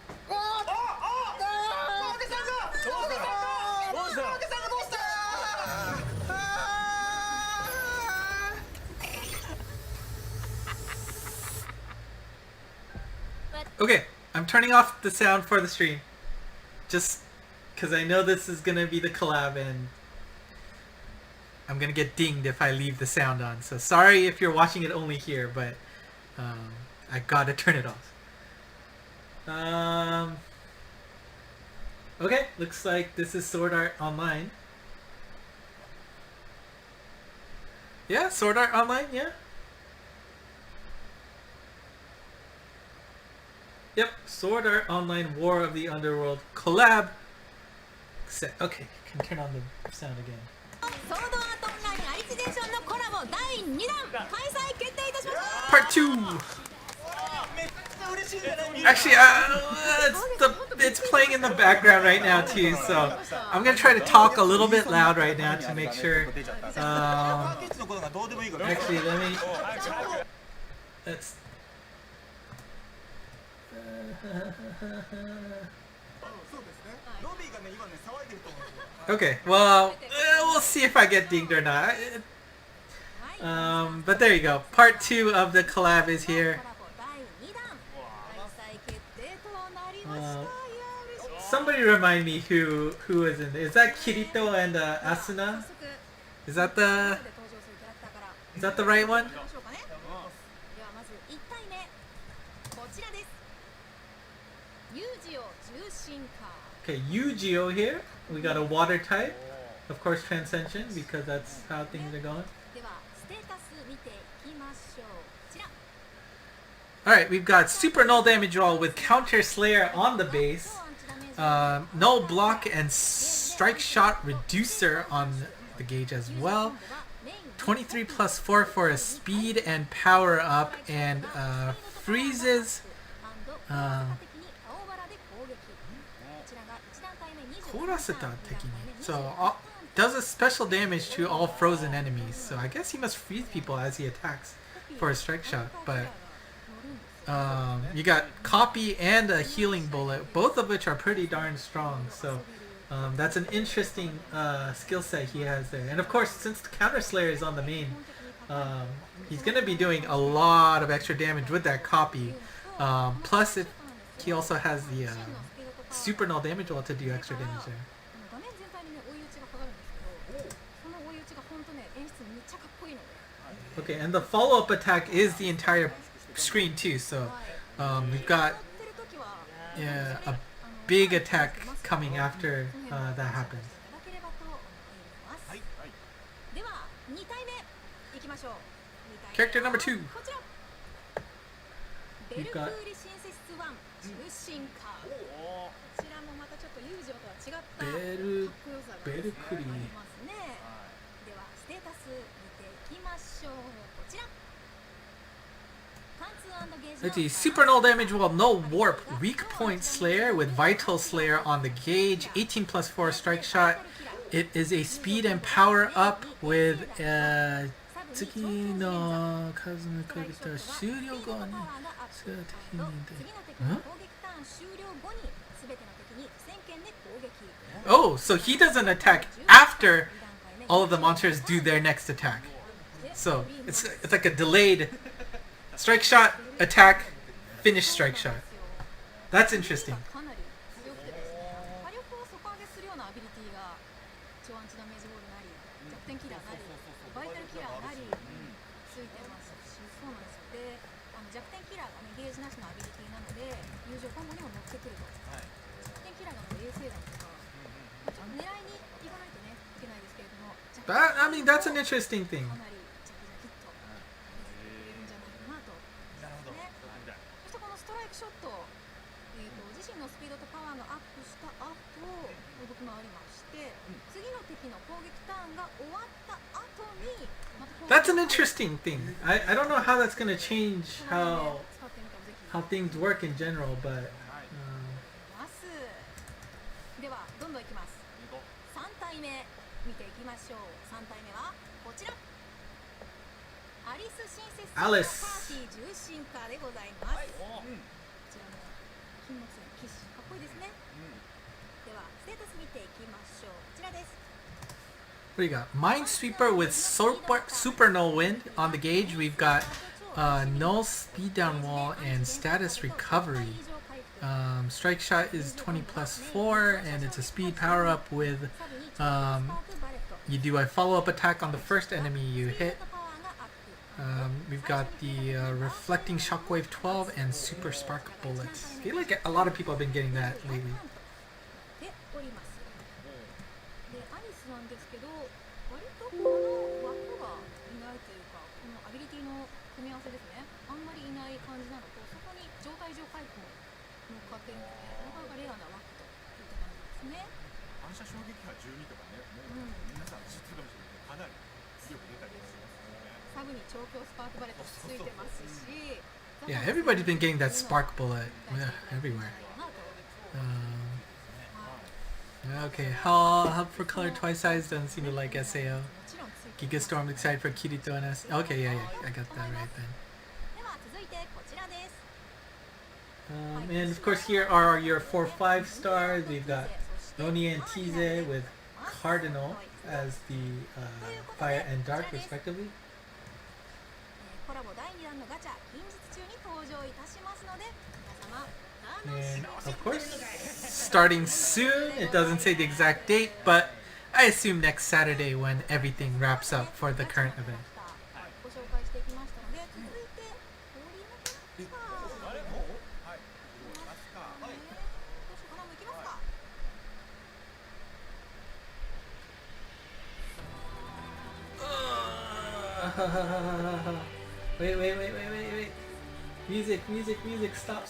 Okay. I'm turning off the sound for the stream, just because I know this is gonna be the collab and I'm gonna get dinged if I leave the sound on. So sorry if you're watching it only here, but I gotta turn it off. Okay, looks like this is Sword Art Online. Yeah, Sword Art Online, yeah. Yep, Sword Art Online War of the Underworld collab set. Okay, can turn on the sound again. ソードアートオンラインアリツデーションのコラボ第2弾開催決定いたしました Part 2! Actually, it's playing in the background right now too, so I'm gonna try to talk a little bit loud right now to make sure. Actually, let's. Okay, well, we'll see if I get dinged or not. But there you go. Part 2 of the collab is here. Somebody remind me who is in there. Is that Kirito and Asuna? Is that the right one? Okay, Yu-Gi-Oh here. We got a water type. Of course, Transcension, because that's how things are going. Alright, we've got Super Null Damage Roll with Counter Slayer on the base. Null Block and Strike Shot Reducer on the gauge as well. 23 plus 4 for a speed and power up, and freezes. So does a special damage to all frozen enemies. So I guess he must freeze people as he attacks for a strike shot. But you got copy and a healing bullet, both of which are pretty darn strong. So that's an interesting skill set he has there. And of course, since the Counter Slayer is on the main, he's going to be doing a lot of extra damage with that copy. Plus, he also has the Super Null Damage Roll to do extra damage there. Okay, and the follow-up attack is the entire screen too, so we've got a big attack coming after that happens. Character number 2. We've got Berukuri. Let's see, Super Null Damage Roll, no Warp, Weak Point Slayer with Vital Slayer on the gauge, 18 plus 4 strike shot. It is a speed and power up with Tsuki no Kazu no Kogita Shuryo go ni Huh? Oh, so he does an attack after all of the monsters do their next attack. So it's like a delayed strike shot, attack, finish strike shot. That's interesting. I mean, that's an interesting thing. That's an interesting thing. I don't know how that's going to change how things work in general, but アリスパーティー重心化でございます。こちらも金木犀の騎士かっこいいですね。ではステータス見ていきましょう。こちらです。What do you got? Minesweeper with super null wind on the gauge. We've got null speed down wall and status recovery. Strike shot is 20 plus 4, and it's a speed power up with you do a follow up attack on the first enemy you hit. We've got the reflecting shockwave 12 and super spark bullets. I feel like a lot of people have been getting that lately. でおります。でアリスなんですけど、割とこの枠がいないというか、このアビリティの組み合わせですね。あんまりいない感じなのと、そこに状態上回復も乗っかってるので、なかなかレアな枠といった感じですね。反射衝撃波12とかね、もう皆さん知ってるかもしれないけど、かなり強く出たりしますよね。サブに調教スパークバレットついてますし。Yeah, everybody's been getting that spark bullet everywhere. Okay, help for color twice size doesn't seem to like SAO. Giga Storm excited for Kirito and S. Okay, yeah, I got that right then. And of course here are your 4-5 stars. We've got Noni and Tize with Cardinal as the Fire and Dark respectively. And of course, starting soon, it doesn't say the exact date, but I assume next Saturday when everything wraps up for the current event. Wait. Music, stop.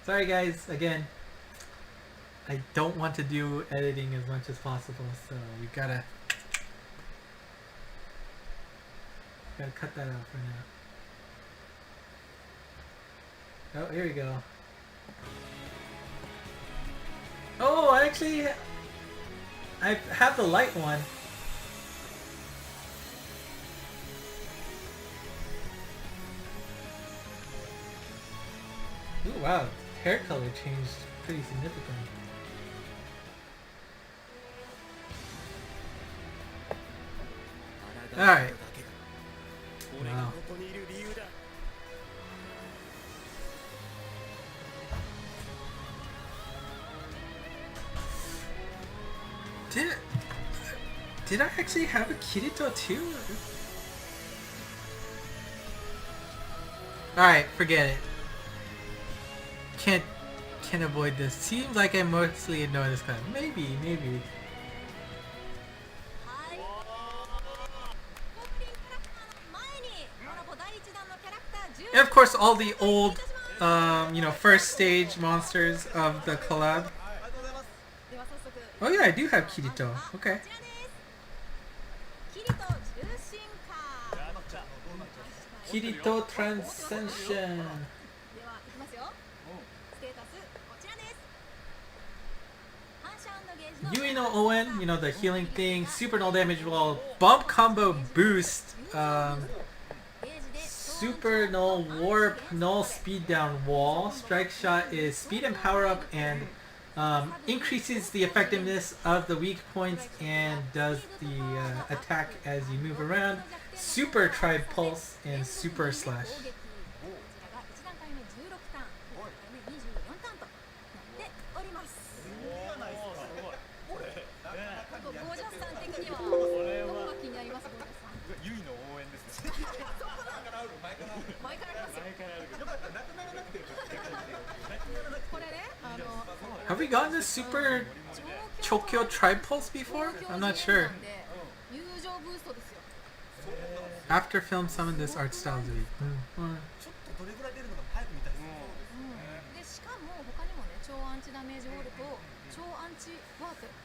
Sorry guys, again. I don't want to do editing as much as possible, so we gotta cut that out for now. Oh, here we go. Oh, actually, I have the light one. Ooh, wow, hair color changed pretty significantly. Alright. Wow. Did I actually have a Kirito too? Alright, forget it. Can't avoid this. Seems like I mostly ignore this class. Maybe. And of course all the old first stage monsters of the collab. Oh yeah, I do have Kirito. Okay. Kirito Transcension. Yui no Owen, the healing thing, super null damage wall, bump combo boost, super null warp, null speed down wall. Strike shot is speed and power up and increases the effectiveness of the weak points and does the attack as you move around. Super tribe pulse and super slash. Have we gotten this super Chokyo Tribe Pulse before? I'm not sure. After film summon this art style is weak.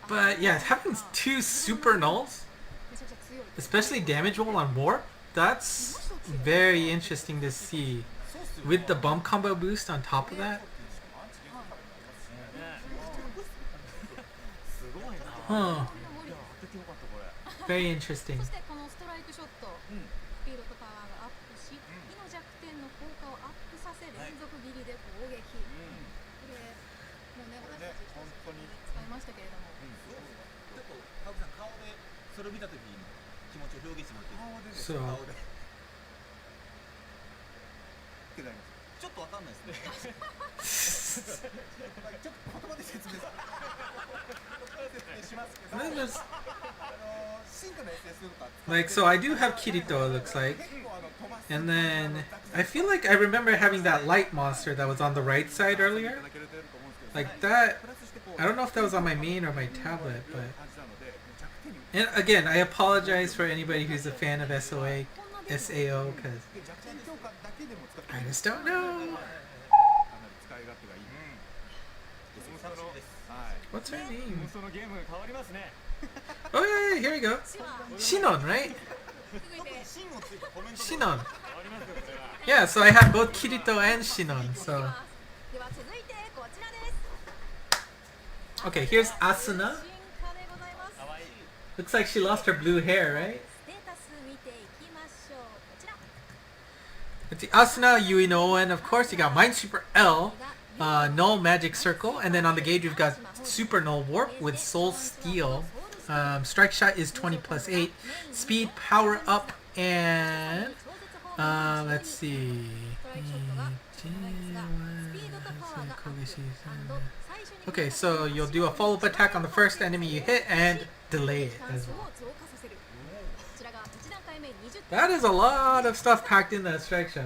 But yeah, having two super nulls, especially damage wall on warp, that's very interesting to see. With the bump combo boost on top of that. Huh. Very interesting. So. ちょっとわかんないですね。葉で説明しますけど、 And then there's 進化の SS とか like, so I do have Kirito, it looks like. And then I feel like I remember having that light monster that was on the right side earlier. Like that, I don't know if that was on my main or my tablet, but... And again, I apologize for anybody who's a fan of SAO, because I just don't know. What's her name? Oh yeah, here we go. Shinon, right? Shinon. Yeah, so I have both Kirito and Shinon, so... Okay, here's Asuna. Looks like she lost her blue hair, right? It's the Asuna, Yui no, and of course you got Mind Super L, Null Magic Circle, and then on the gauge we've got Super Null Warp with Soul Steel. Strike Shot is 20 plus 8. Speed, Power Up, and... let's see... Okay, so you'll do a follow-up attack on the first enemy you hit and delay it as well. That is a lot of stuff packed in that strike shot.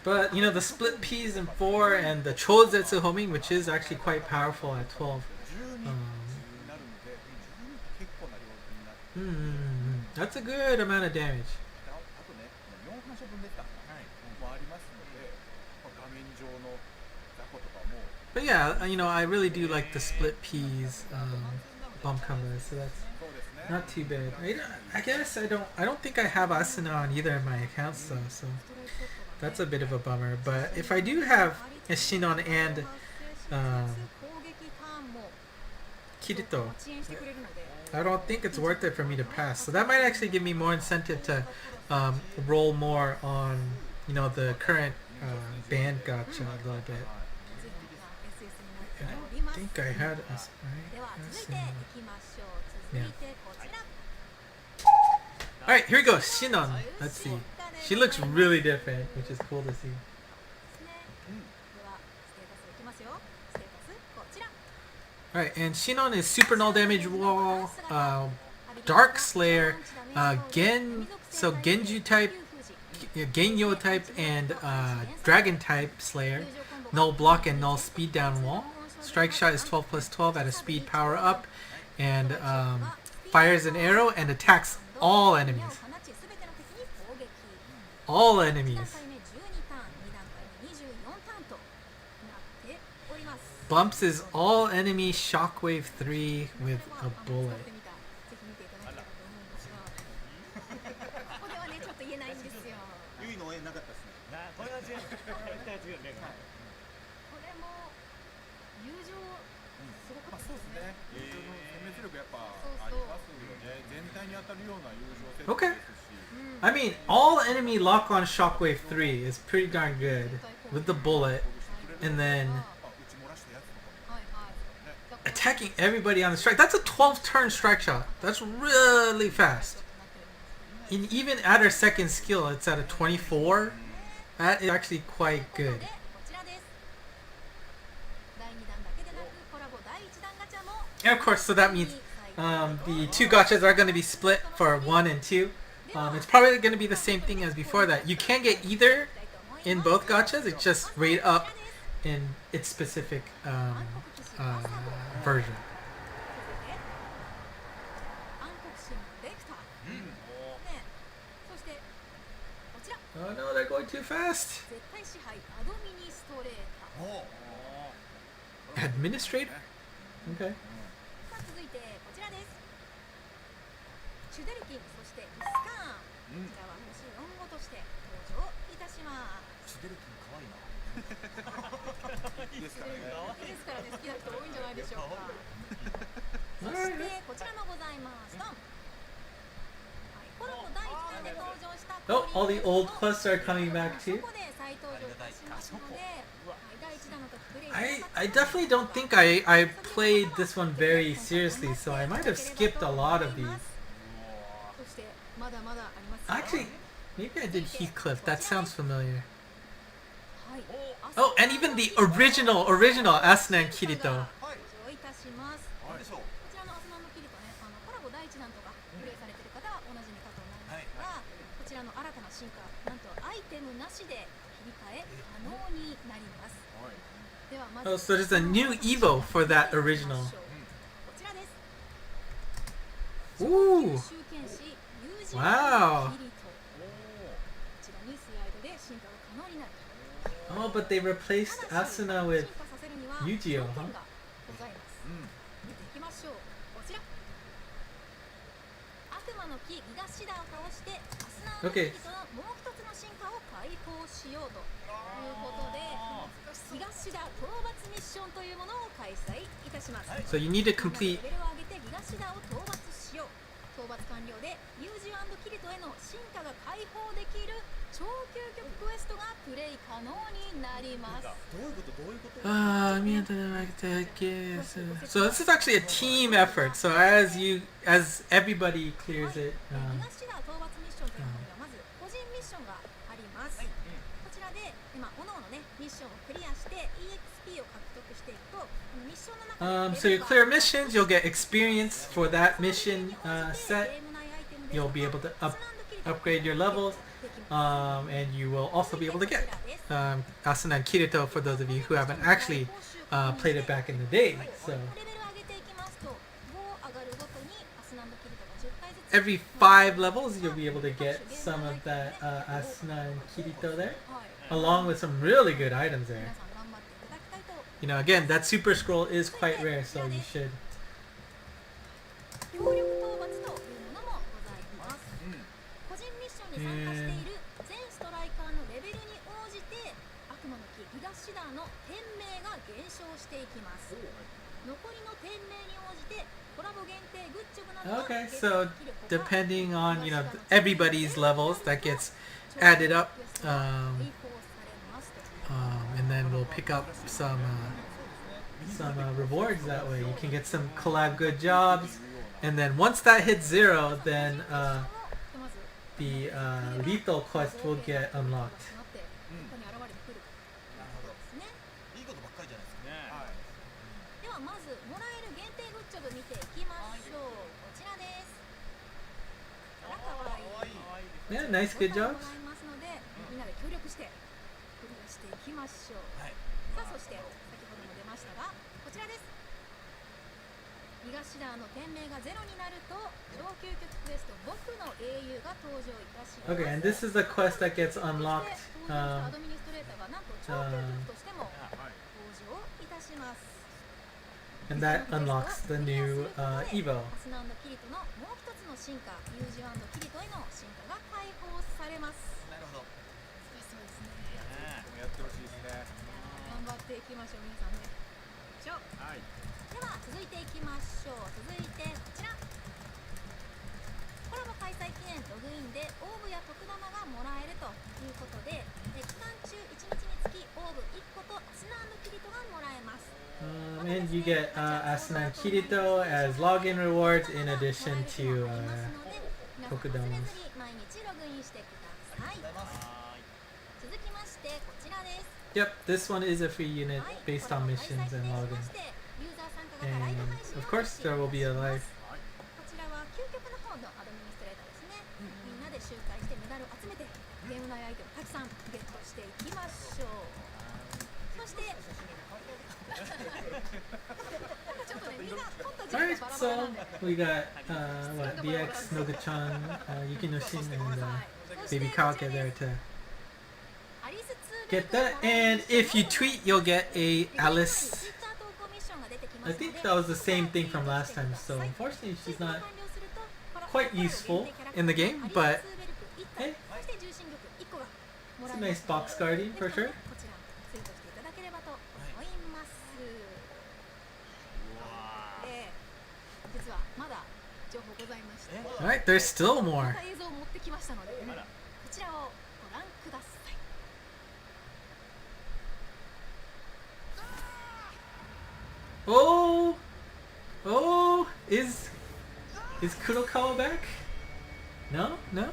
But you know, the split P's in 4 and the Chozetsu homing, which is actually quite powerful at 12. That's a good amount of damage. But yeah, you know, I really do like the split P's bump combos, so that's not too bad. I guess I don't think I have Asuna on either of my accounts though, so that's a bit of a bummer. But if I do have a Shinon and Kirito, I don't think it's worth it for me to pass. So that might actually give me more incentive to roll more on, you know, the current band gacha a little bit. I think I had us, right? Yeah. Alright, here we go. Shinon. Let's see. She looks really different, which is cool to see. Alright, and Shinon is Super Null Damage Wall, Dark Slayer, Genju type, Genyo type, and Dragon type Slayer, Null Block and Null Speed Down Wall. Strike Shot is 12 plus 12 at a speed power up, and fires an arrow and attacks all enemies. All enemies. Bumps is all enemy Shockwave 3 with a bullet. Okay. I mean, all enemy lock on Shockwave 3 is pretty darn good with the bullet, and then attacking everybody on the strike. That's a 12 turn strike shot. That's really fast. And even at her second skill, it's at a 24. That is actually quite good. And of course, so that means the two gachas are going to be split for 1 and 2. It's probably going to be the same thing as before that. You can get either in both gachas. It's just rate up in its specific version. Oh no, they're going too fast. Administrator? Okay. Oh, all the old quests are coming back too. I definitely don't think I played this one very seriously, so I might have skipped a lot of these. Actually, maybe I did Heathcliff. That sounds familiar. Oh, and even the original Asuna and Kirito. こ so there's a new Evo for that original. Ooh. Wow. Oh, but they replaced Asuna with Yu-Gi-Oh, huh? Okay. So you need to complete 討伐完了でユージ&キリトへの進化が解放できる超究極クエストがプレイ可能になります。So this is actually a team effort. So as everybody clears it. 東田討伐ミッションというのがまず個人ミッションがあります。こちらで今各々ねミッションをクリアして EXP を獲得していくとミッションの中で So you clear missions, you'll get experience for that mission set. You'll be able to upgrade your levels, and you will also be able to get Asuna and Kirito for those of you who haven't actually played it back in the day. So every 5 levels, you'll be able to get some of that Asuna and Kirito there, along with some really good items there. You know, again, that super scroll is quite rare, so you should. 協力討伐というものもございます。個人ミッションに参加している全ストライカーのレベルに応じて悪魔の木東シダーの天命が減少していきます。残りの天命に応じてコラボ限定グッチョブなどが Okay, so depending on, you know, everybody's levels, that gets added up, and then we'll pick up some rewards that way. You can get some collab good jobs, and then once that hits 0, then the lethal quest will get unlocked. ではまずもらえる限定グッチョブ見ていきましょう。こちらです。あらかわいい。 Yeah, nice good jobs. ますので、みんなで協力してクリアしていきましょう。さあそして先ほども出ましたがこちらです。東田の天命が0になると上究極クエスト僕の英雄が登場いたします。 Okay, and this is the quest that gets unlocked. アドミニストレーターがなんと超究極としても登場いたします。 And that unlocks the new Evo. アスナ&キリトのもう一つの進化、ユージ&キリトへの進化が解放されます。なるほど。そうですね。やってほしいですね。頑張っていきましょう皆さんね。はい。では続いていきましょう。続いてこちら。コラボ開催記念ログインでオーブや特玉がもらえるということで、期間中1日につきオーブ1個とアスナ&キリトがもらえます。 And you get Asuna and Kirito as login rewards in addition to Tokudomas. 毎日ログインしてください。続きましてこちらです。 Yep, this one is a free unit based on missions and login. And of course, there will be a live. こちらは究極の方のアドミニストレーターですね。みんなで集会してメダルを集めてゲーム内アイテムたくさんゲットしていきましょう。そしてちょっとねみんな取った順位がバラバラなんで。 We got what DX, Noga-chan, Yukinoshin, and Baby Kawake there to get that. And if you tweet, you'll get a Alice. I think that was the same thing from last time. So unfortunately, she's not quite useful in the game, but hey, it's a nice box guardian for sure. Alright, there's still more. 映像を持ってきましたので、こちらをご覧ください。Oh, oh, is Kurokawa back? No, no.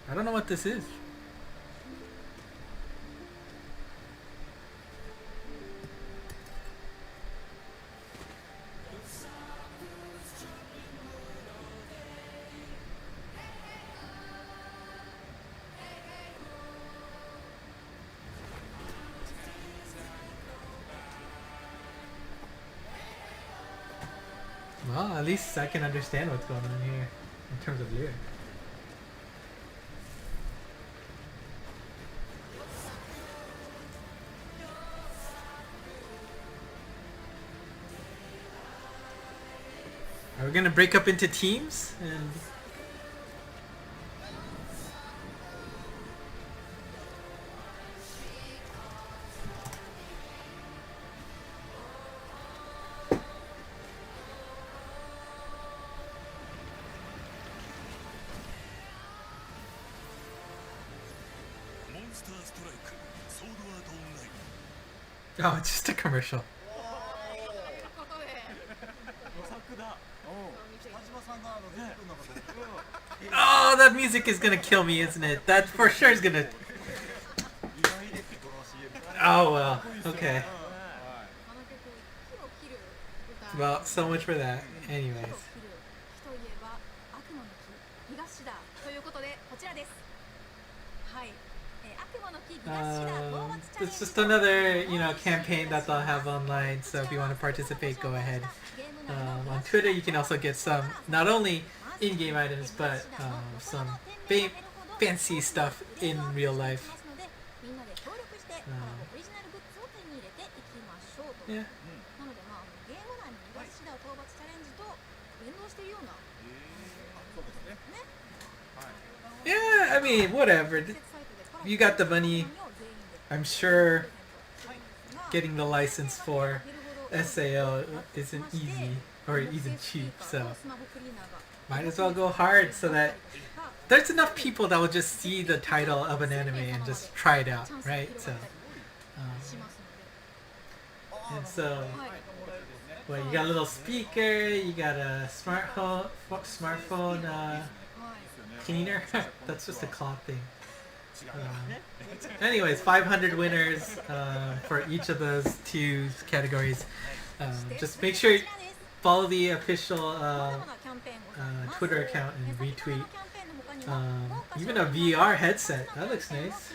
I don't know what this is. Well, at least I can understand what's going on here in terms of lyrics. Are we gonna break up into teams and oh, it's just a commercial. Oh, that music is gonna kill me, isn't it? That for sure is gonna. Oh well, okay. Well, so much for that. Anyways. It's just another, campaign that they'll have online. So if you want to participate, go ahead. On Twitter, you can also get some, not only in-game items, but some fancy stuff in real life. Yeah. Yeah, I mean, whatever. You got the money. I'm sure getting the license for SAO isn't easy or isn't cheap, so might as well go hard so that there's enough people that will just see the title of an anime and just try it out, right? So, and so, well, you got a little speaker, you got a smartphone cleaner. That's just a cloth thing. Anyways, 500 winners for each of those two categories. Just make sure you follow the official Twitter account and retweet. Even a VR headset. That looks nice.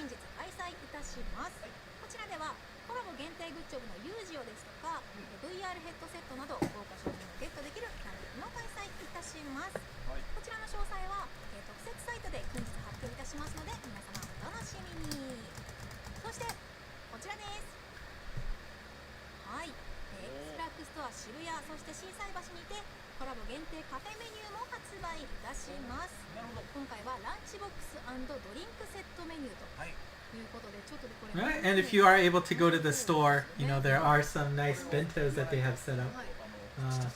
Right, and if you are able to go to the store, there are some nice bentos that they have set up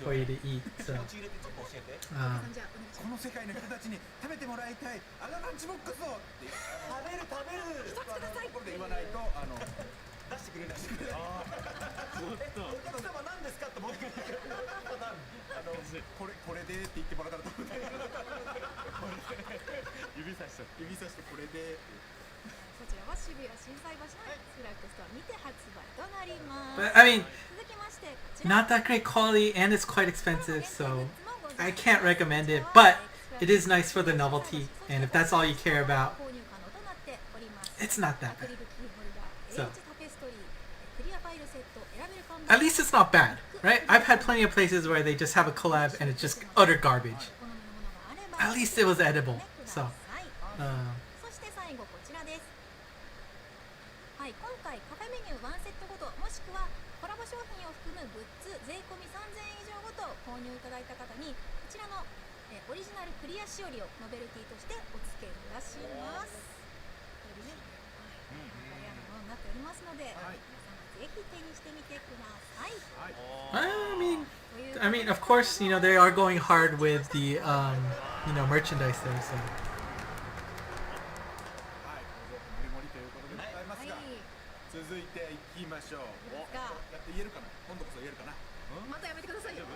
for you to eat. So, この世界の人たちに食べてもらいたいあのランチボックスをって食べるこれで言わないと出してくれないしお客様何ですかって僕にこれでって言ってもらったらと思って指さしてこれでこちらは渋谷心斎橋のスラックストアにて発売となります。 But I mean, not that great quality and it's quite expensive, so I can't recommend it, but it is nice for the novelty, and if that's all you care about, it's not that bad. So, at least it's not bad, right? I've had plenty of places where they just have a collab and it's just utter garbage. At least it was edible, so. オリジナルクリアしおりをノベルティとしてお付けいたします。これでね、わかりやすいものになっておりますので、皆さんぜぜひ手にしてみてください。I mean, of course, you know, they are going hard with the, you know, merchandise there, so. はい、モリモリということでございますが、続いていきましょう。やって言えるかな、今度こそ言えるかな。またやめてくださいよ。今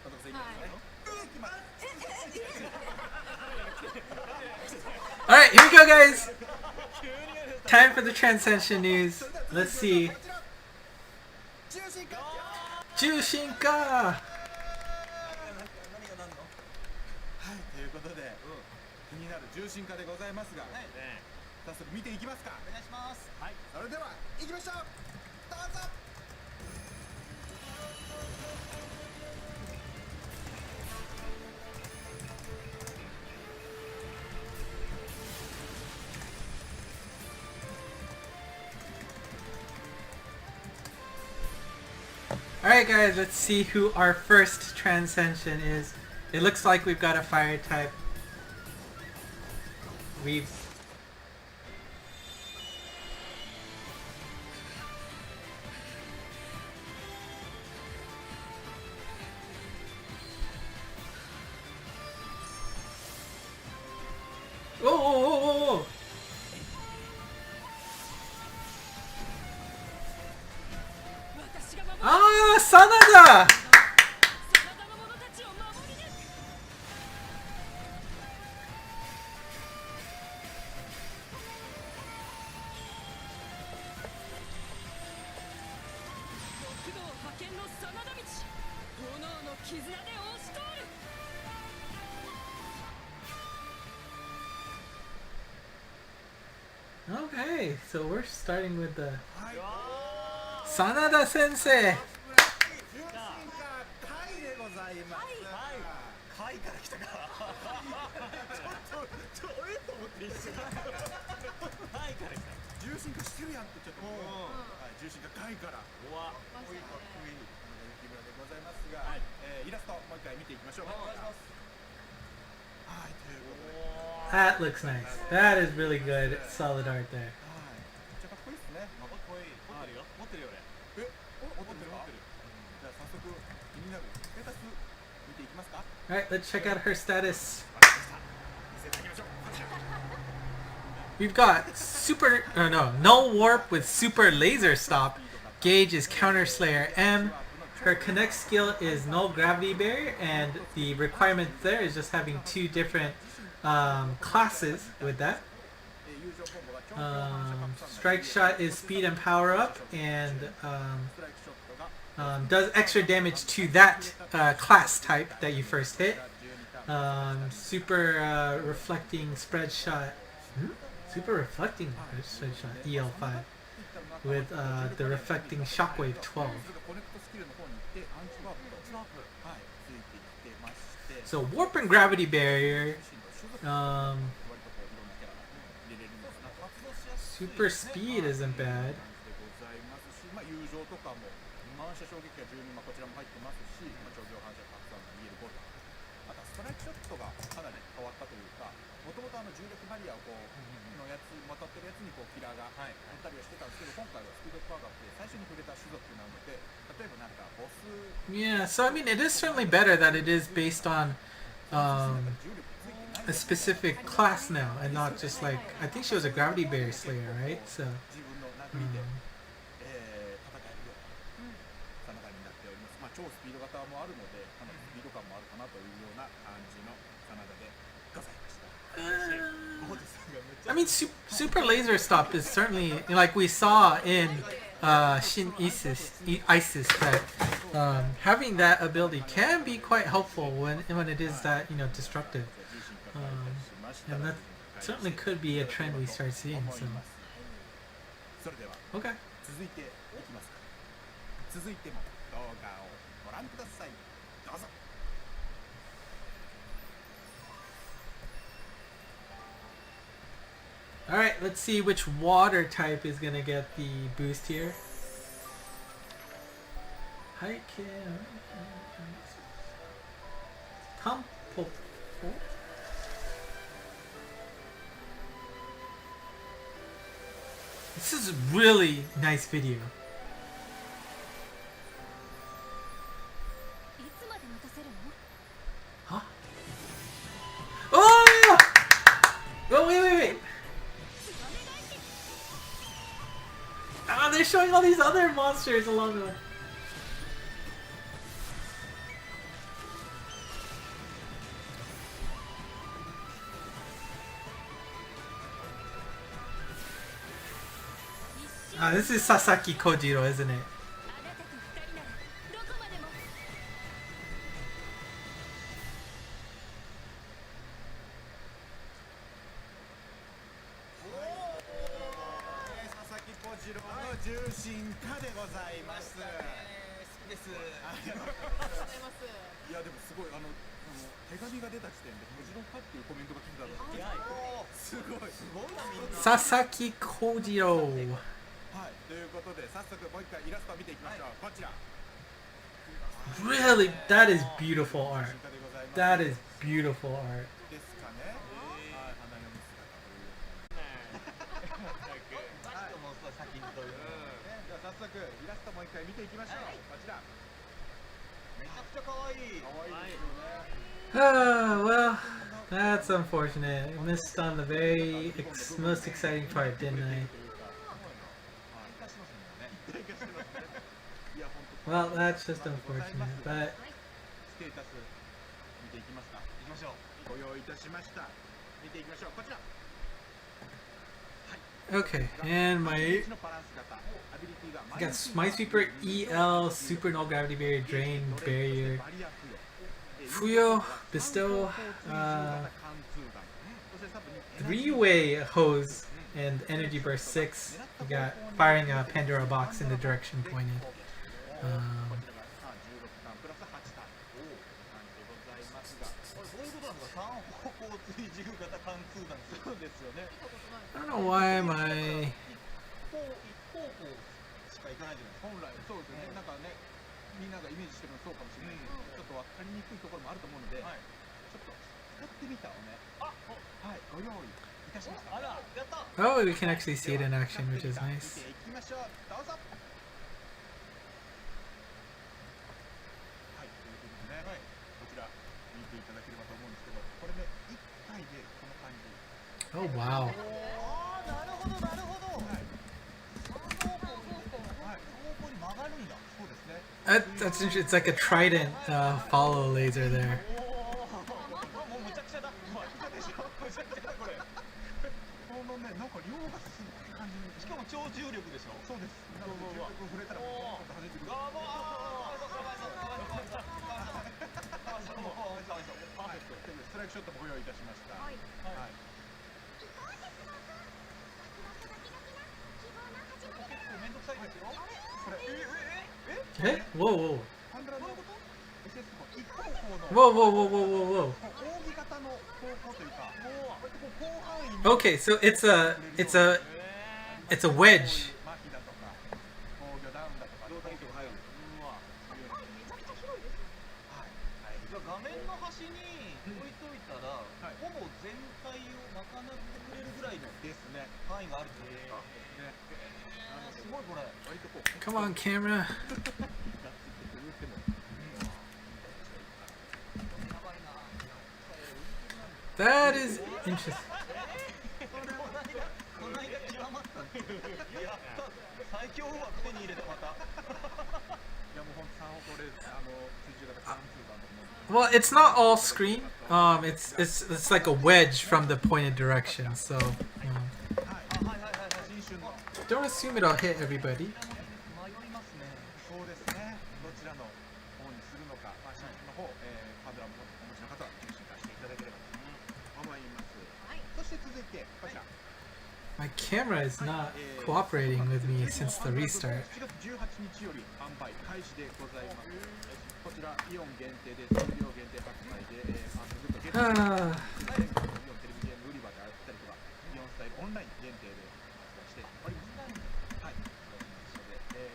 度こそ言えるかな。いきます。Alright, here we go, guys! Time for the Transcension news. Let's see. 重心か。はい、ということで、気になる重心化でございますが、早速見ていきますか。お願いします。はい、それでは行きましょう。どうぞ。Alright guys, let's see who our first Transcension is. It looks like we've got a fire type. We've... Whoa, whoa, whoa, whoa, whoa! Ah, Sanada! Okay, so we're starting with the Sanada Sensei. 貝から来たか。ちょっとと思って一瞬。貝から来た。重心化してるやんってちょっと。はい、重心化貝から。うわ、かっこいいかっこいい。雪村でございますが、イラストもう一回見ていきましょう。お願いします。はい、ということで。That looks nice. That is really good. Solid art there. はい、めっちゃかっこいいですね。かっこいい。持ってるよ。持ってるよ俺。持ってる持ってる。じゃあ早速気になるステータス見ていきますか。Alright, let's check out her status. We've got super, no warp with super laser stop. Gauge is counter slayer M. Her connect skill is null gravity barrier, and the requirement there is just having two different classes with that. Strike shot is speed and power up, and does extra damage to that class type that you first hit. Super reflecting spread shot. Super reflecting spread shot EL5 with the reflecting shockwave 12. So warp and gravity barrier. Super speed isn't bad. 反射衝撃が12、こちらも入ってますし、長距離反射たくさん見えるボール、またストライクショットがかなり変わったというか、もともと重力バリアをこうのやつ渡ってるやつにこうキラーが乗ったりはしてたんですけど、今回はスピードパワーがあって最初に触れた種族なので、例えばなんかボス Yeah, so I mean it is certainly better that it is based on a specific class now and not just like, I think she was a gravity barrier slayer, right? So 超スピード型もあるので、かなりスピード感もあるかなというような感じの真田でございました。I mean, super laser stop is certainly, like we saw in Shin Isis, that having that ability can be quite helpful when it is that, you know, destructive. And that certainly could be a trend we start seeing. So, okay. 続いていきますか。続いても動画をご覧ください。どうぞ。Alright, let's see which water type is gonna get the boost here. Tampopo. This is a really nice video. Oh, wait. Oh, they're showing all these other monsters along the way. Ah, this is Sasaki Kojiro, isn't it? 重心化でございます。好きです。ありがとうございます。いやでもすごい手紙が出た時点で小次郎かっていうコメントが来てたのすごいなみんな。佐々木小次郎。はい、ということで早速もう一回イラストを見ていきましょう。こちら。Really, that is beautiful art. That is beautiful art. ですかね。はい、花嫁早速イラストもう一回見ていきましょう。こちら。めちゃくちゃ可愛い。可愛いですよね。Well, that's unfortunate. I missed on the very most exciting part, didn't I? Well, that's just unfortunate, but. ステータス見ていきますか。いきましょう。ご用意いたしました。見ていきましょう。こちら。Okay, and I got Minesweeper, EL, Super Null Gravity Barrier, Drain, Barrier, Fuyo, Bestow, 3-way Hose, and Energy Burst 6. We got firing a Pandora box in the direction pointed. I don't know why my 本来そうですね。なんかね、みんながイメージしてるのそうかもしれないけど、ちょっと分かりにくいところもあると思うので、ちょっと使ってみたをね、はい、ご用意いたしました。あら、やった。Oh, we can actually see it in action, which is nice. 見ていきましょう。どうぞ。はい、ということでね、こちら見ていただければと思うんですけど、これね、1回でこの感じ。Oh, wow. ああ、なるほどなるほど。はい。曲がるんだ。そうですね。That's interesting. It's like a trident follow laser there. もうむちゃくちゃだ。むちゃくちゃでしょ。むちゃくちゃだこれ。このね、なんか量がすごい感じ。しかも超重力でしょ。そうです。なんか重力触れたらもう弾いてくる。ストライクショットもご用意いたしました。はい。めんどくさいですよ。Hey? Whoa, whoa. Whoa. Okay, so it's a wedge. 画面の端に置いといたら、ほぼ全体を賄ってくれるぐらいの範囲があるってことですか？すごいこれ。 Come on, camera. That is interesting. 最強枠手に入れたまた。 Well, it's not all screen. It's like a wedge from the pointed direction. So don't assume it'll hit everybody. そうですね。どちらの方にするのか、新種の方、パドラもお持ちの方は中心化していただければと思います。そして続いてこちら。 My camera is not cooperating with me since the restart. 7月18日より販売開始でございます。こちらイオン限定で数量限定発売で、ずっと限定でイオンテレビゲーム売り場であったりとか、イオンスタイルオンライン限定で発売しております。はい。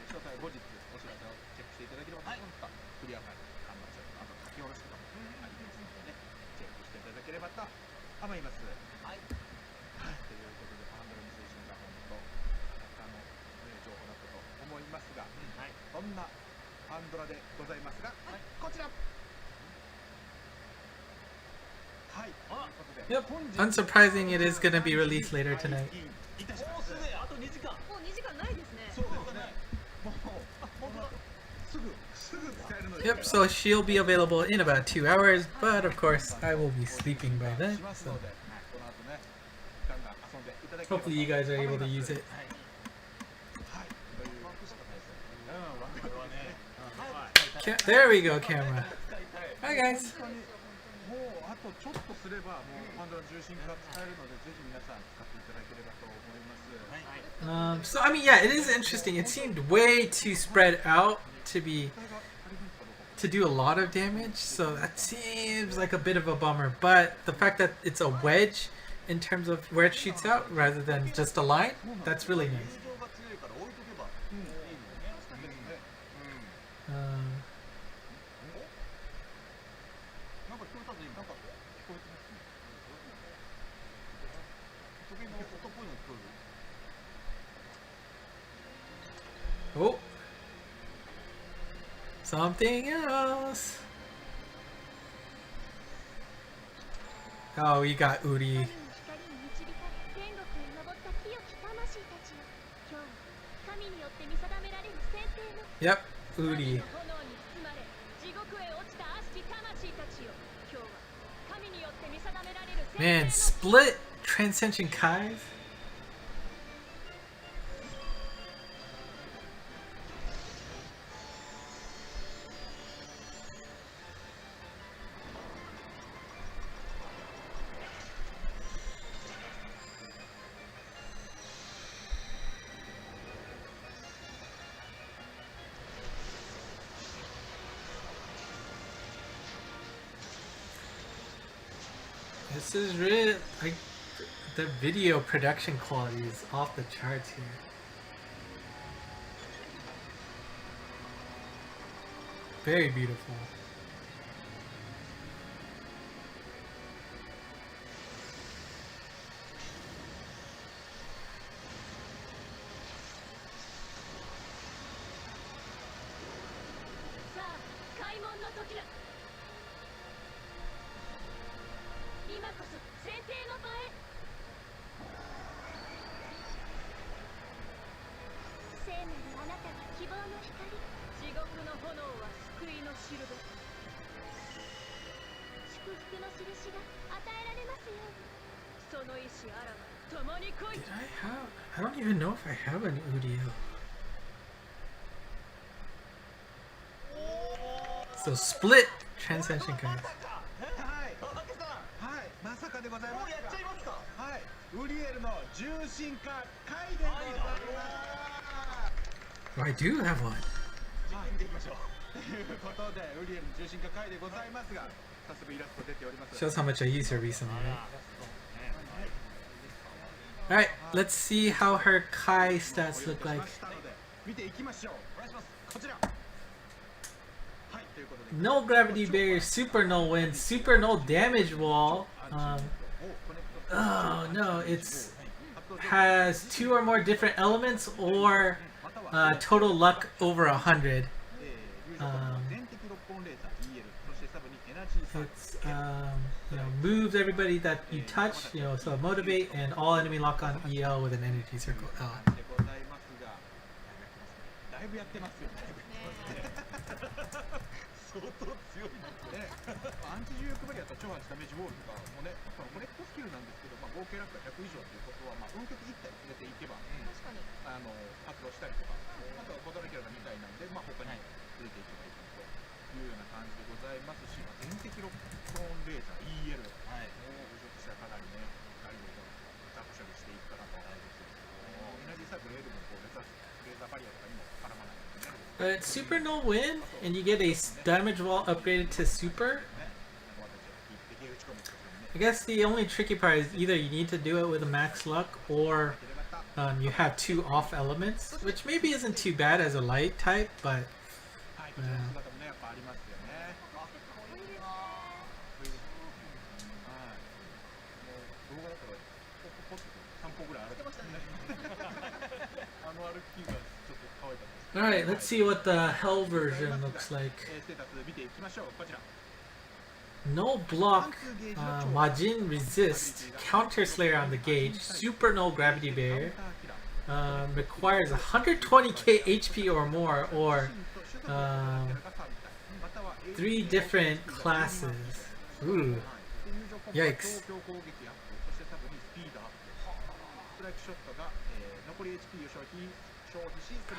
詳細後日お知らせをチェックしていただければと思いますが、クリアファイル、販売者とか、あと書き下ろしとかもありますので、チェックしていただければと思います。はい。ということで、パンドラの精神が本当、情報だったと思いますが、そんなパンドラでございますが、こちら。はい。Yep. Unsurprising, it is gonna be released later tonight. もうすであと2時間。もう2時間ないですね。そうですね。もう本当だ。すぐ使えるので。 Yep. So she'll be available in about 2 hours, but of course I will be sleeping by then. So hopefully you guys are able to use it. There we go, camera. Hi guys. もうあとちょっとすればもうパンドラ重心化使えるので、ぜひ皆さん使っていただければと思います。 So I mean, yeah, it is interesting. It seemed way too spread out to do a lot of damage, so that seems like a bit of a bummer. But the fact that it's a wedge in terms of where it shoots out rather than just a line, that's really nice. Oh, something else. Oh, we got Uri. Yep, Uri. Man, split Transcension Kai's. This is really like the video production quality is off the charts here. Very beautiful. I don't even know if I have an Udio. So split Transcension Kai. まさかでございます。もうやっちゃいますか。はい、ウリエルの重心化回でございます。 I do have one. 見ていきましょう。ということで、ウリエルの重心化回でございますが、早速イラスト出ております。 Shows how much I used her recently, right? Alright, let's see how her Kai stats look like. 見ていきましょう。お願いします。こちら。 No gravity barrier, super no wind, super no damage wall. Oh no, it's has 2 or more different elements or total luck over 100. It's you know, moves everybody that you touch, you know, so motivate and all enemy lock on EL with an energy circle. 相当強いですね。アンチ重力バリアと超8ダメージウォールとかもね、コネクトスキルなんですけど、合計ラックが100以上ということは、運極1体連れていけば、確かに発動したりとか、あとはボトルキャラが2体なんで、他に連れていけばいいというような感じでございますし、全敵ロックオンレーザー EL、もう侮辱者かなりね、ガリをザク処理していくかなと思うんですけど、エナジーサークル L もレーザーバリアとかにも絡まない。 But super no win, and you get a damage wall upgraded to super. I guess the only tricky part is either you need to do it with a max luck, or you have 2 off elements, which maybe isn't too bad as a light type, but. Alright, let's see what the hell version looks like. No block, Majin resist, counter slayer on the gauge, super no gravity barrier, requires 120k HP or more, or 3 different classes. Ooh, yikes.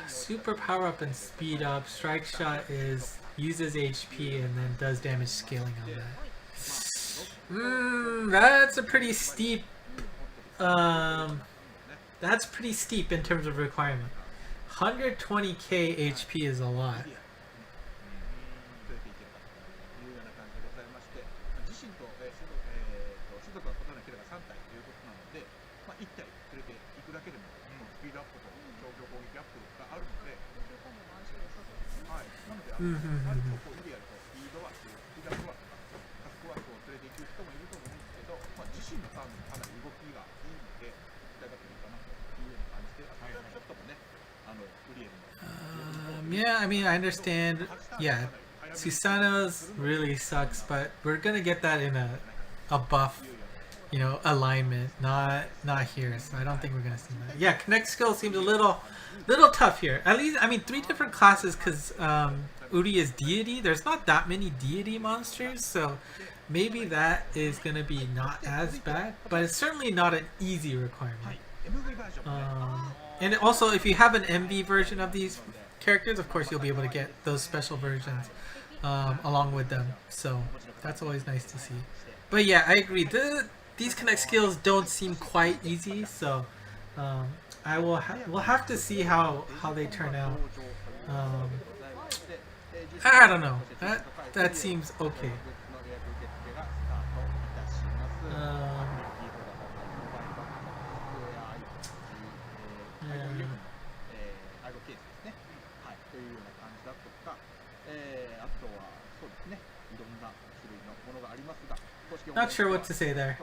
Super power up and speed up. Strike shot uses HP and then does damage scaling on that. That's a pretty steep. That's pretty steep in terms of requirement. 120k HP is a lot. Yeah, I mean, I understand. Yeah, Susanoo's really sucks, but we're gonna get that in a buff, you know, alignment, not here. So I don't think we're gonna see that. Yeah, connect skill seems a little tough here. At least, I mean, 3 different classes because Uri is deity. There's not that many deity monsters, so maybe that is gonna be not as bad, but it's certainly not an easy requirement. And also, if you have an MV version of these characters, of course you'll be able to get those special versions along with them, so that's always nice to see. But yeah, I agree, these connect skills don't seem quite easy, so we'll have to see how they turn out. I don't know, that seems okay. Not sure what to say there.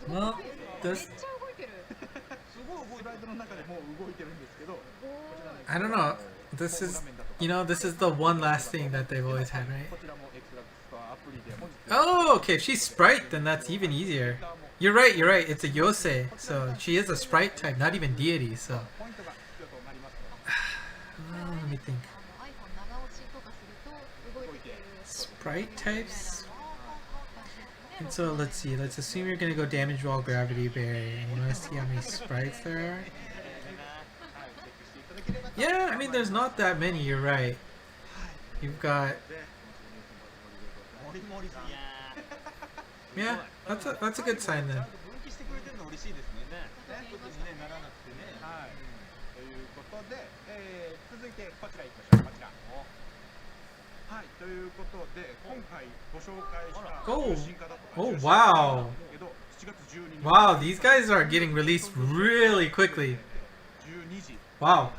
Well, I don't know. This is, you know, this is the one last thing that they've always had, right? Oh, okay. If she's Sprite, then that's even easier. You're right. It's a Yosei, so she is a Sprite type, not even deity. So, let me think. Sprite types. And so let's see. Let's assume you're gonna go damage wall, gravity barrier. You want to see how many sprites there are? Yeah, I mean, there's not that many. You're right. You've got. Yeah, that's a good sign then. Oh wow. Wow, these guys are getting released really quickly. Wow.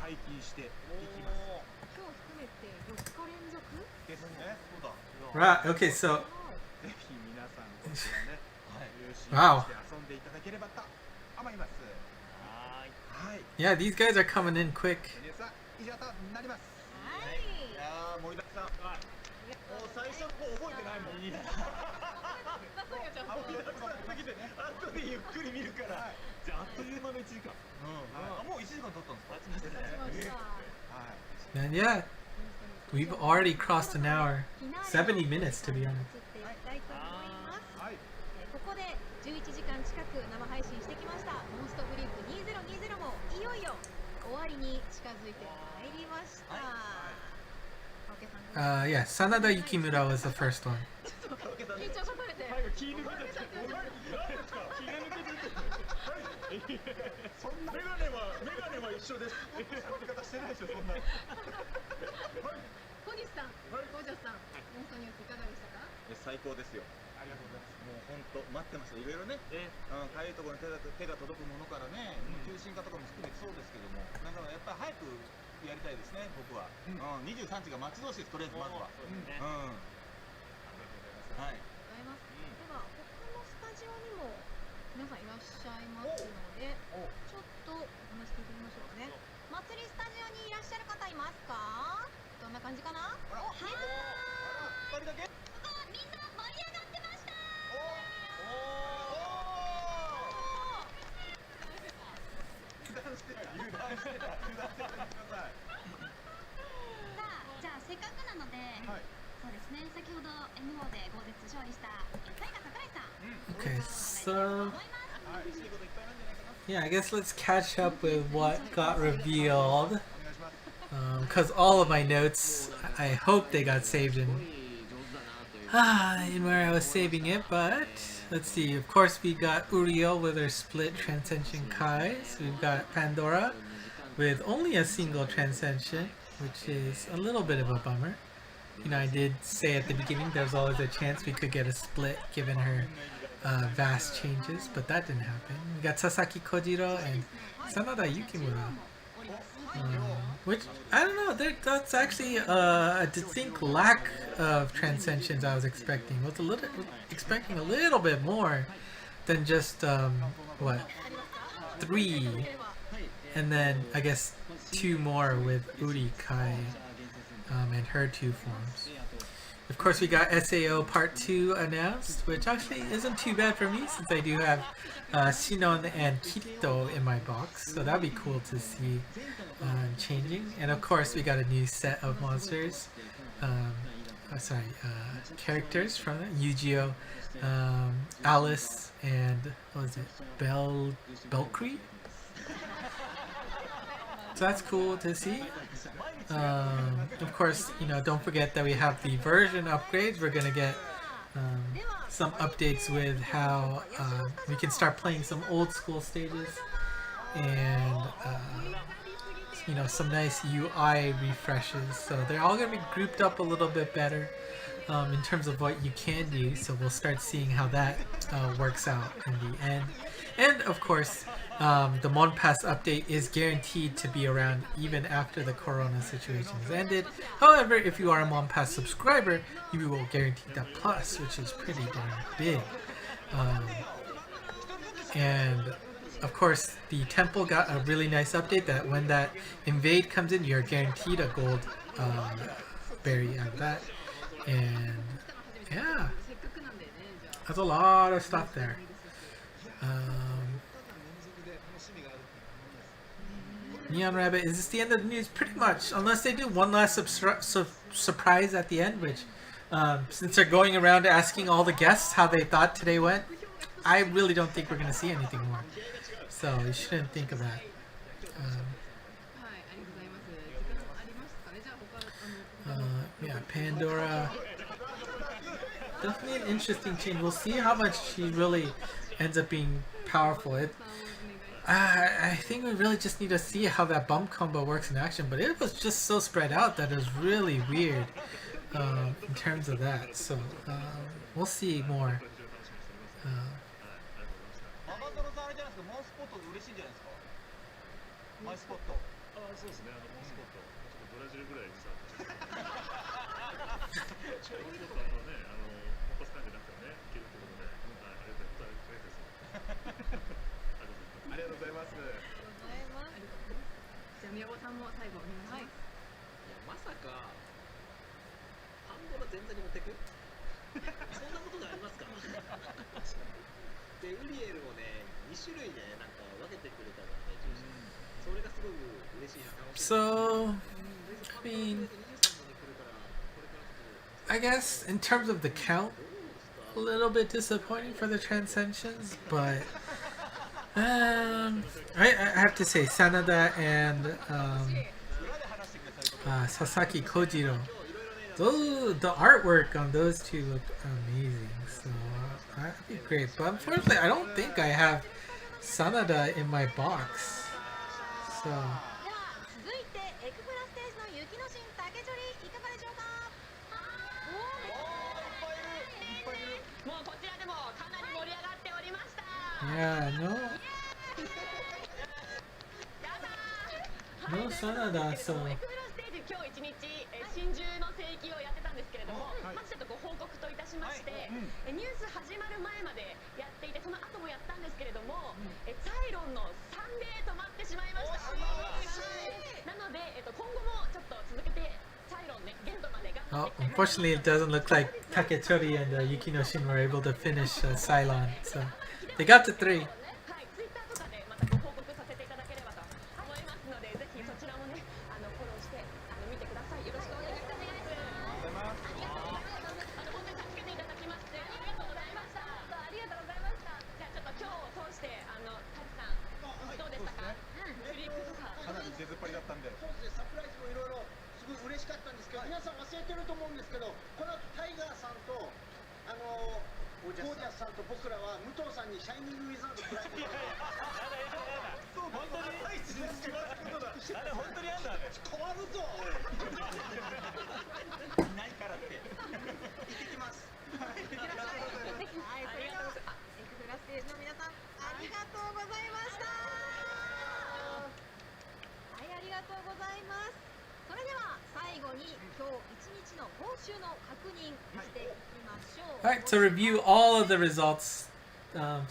Right, okay, so wow. Yeah, these guys are coming in quick. And yeah, we've already crossed an hour. 70 minutes to be honest. ここで11時間近く生配信してきましたモンストフリーク2020もいよいよ終わりに近づいてまいりました。Yeah, Sanada Yukimura was the first one. 緊張されてそんなメガネは一緒です。喋り方してないでしょそんな。こ西さん、五条さん、モンストニュースいかがでしたか？最高ですよ。ありがとうございます。もう本当待ってました。いろいろね、かゆいところに手が届くものからね、求心化とかも含めてそうですけども、なんかやっぱり早くやりたいですね、僕は。23日が待ち遠しいです、とりあえずまずは。はい。では他のスタジオにも皆さんいらっしゃいますので、ちょっとお話聞いてみましょうかね。祭りスタジオにいらっしゃる方いますか？どんな感じかな？はい。2人だけ？みんな盛り上がってました。油断してたください。じゃあせっかくなので、そうですね、先ほど MO で豪絶勝利したタイガ桜井さん。 Okay, so yeah, I guess let's catch up with what got revealed. Because all of my notes, I hope they got saved in where I was saving it, but let's see. Of course, we got Uriel with her split Transcension Kais. We've got Pandora with only a single Transcension, which is a little bit of a bummer. You know, I did say at the beginning there's always a chance we could get a split given her vast changes, but that didn't happen. We got Sasaki Kojiro and Sanada Yukimura. Which, I don't know, that's actually a distinct lack of transcensions I was expecting. I was expecting a little bit more than just, 3, and then I guess 2 more with Uri Kai and her 2 forms. Of course, we got SAO Part 2 announced, which actually isn't too bad for me since I do have Shinon and Kirito in my box, so that'd be cool to see changing. And of course, we got a new set of monsters, characters from it. Yu-Gi-Oh, Alice, and what was it, Belcree? So that's cool to see. Of course, you know, don't forget that we have the version upgrades. We're gonna get some updates with how we can start playing some old school stages, and you know, some nice UI refreshes. So they're all gonna be grouped up a little bit better in terms of what you can do. So we'll start seeing how that works out in the end. And of course, the MONPASS update is guaranteed to be around even after the Corona situation has ended. However, if you are a MONPASS subscriber, you will guarantee that plus, which is pretty damn big. And of course, the temple got a really nice update that when that invade comes in, you're guaranteed a gold berry out of that. And yeah, that's a lot of stuff there. Neon Rabbit, is this the end of the news? Pretty much, unless they do one last surprise at the end, which since they're going around asking all the guests how they thought today went, I really don't think we're going to see anything more. So you shouldn't think of that. Yeah, Pandora. Definitely an interesting change. We'll see how much she really ends up being powerful. I think we really just need to see how that bump combo works in action, but it was just so spread out that it was really weird in terms of that. So we'll see more. So, I mean, I guess in terms of the count, a little bit disappointing for the Transcensions, but I have to say Sanada and Sasaki Kojiro, the artwork on those two looked amazing, so that'd be great. But unfortunately, I don't think I have Sanada in my box, so. 雪の新竹処理いかがでしょうか。もうこちらでもかなり盛り上がっておりました。Yeah, no sana da so. エクフロステージ今日一日真珠の聖域をやってたんですけれども、まずちょっとご報告といたしまして、ニュース始まる前までやっていてその後もやったんですけれども、サイロンの3で止まってしまいました。なので今後もちょっと続けてサイロンね限度まで頑張っていきたい。 Unfortunately, it doesn't look like Takechori and Yukinoshin were able to finish Cylon, so they got to 3. はい、ツイッターとかでまたご報告させていただければと思いますので、ぜひそちらもねフォローして見てください。よろしくお願いします。ありがとうございます。本当に助けていただきましてありがとうございました。ありがとうございました。じゃあちょっと今日を通してタチさんどうでしたか？フリップとかかなり出ずっぱりだったんで。そうですね、サプライズもいろいろすごい嬉しかったんですけど、皆さん忘れてると思うんですけど、この後タイガーさんとゴージャスさんと僕らは武藤さんにシャイニングウィザードプライドそう本当に大事ですけど、あれ本当にやんだね。変わるぞ俺。いないからって。行ってきます。はい、それではエクフラステージの皆さんありがとうございました。はい、ありがとうございます。それでは最後に今日一日の報酬の確認していきましょう。 All right, to review all of the results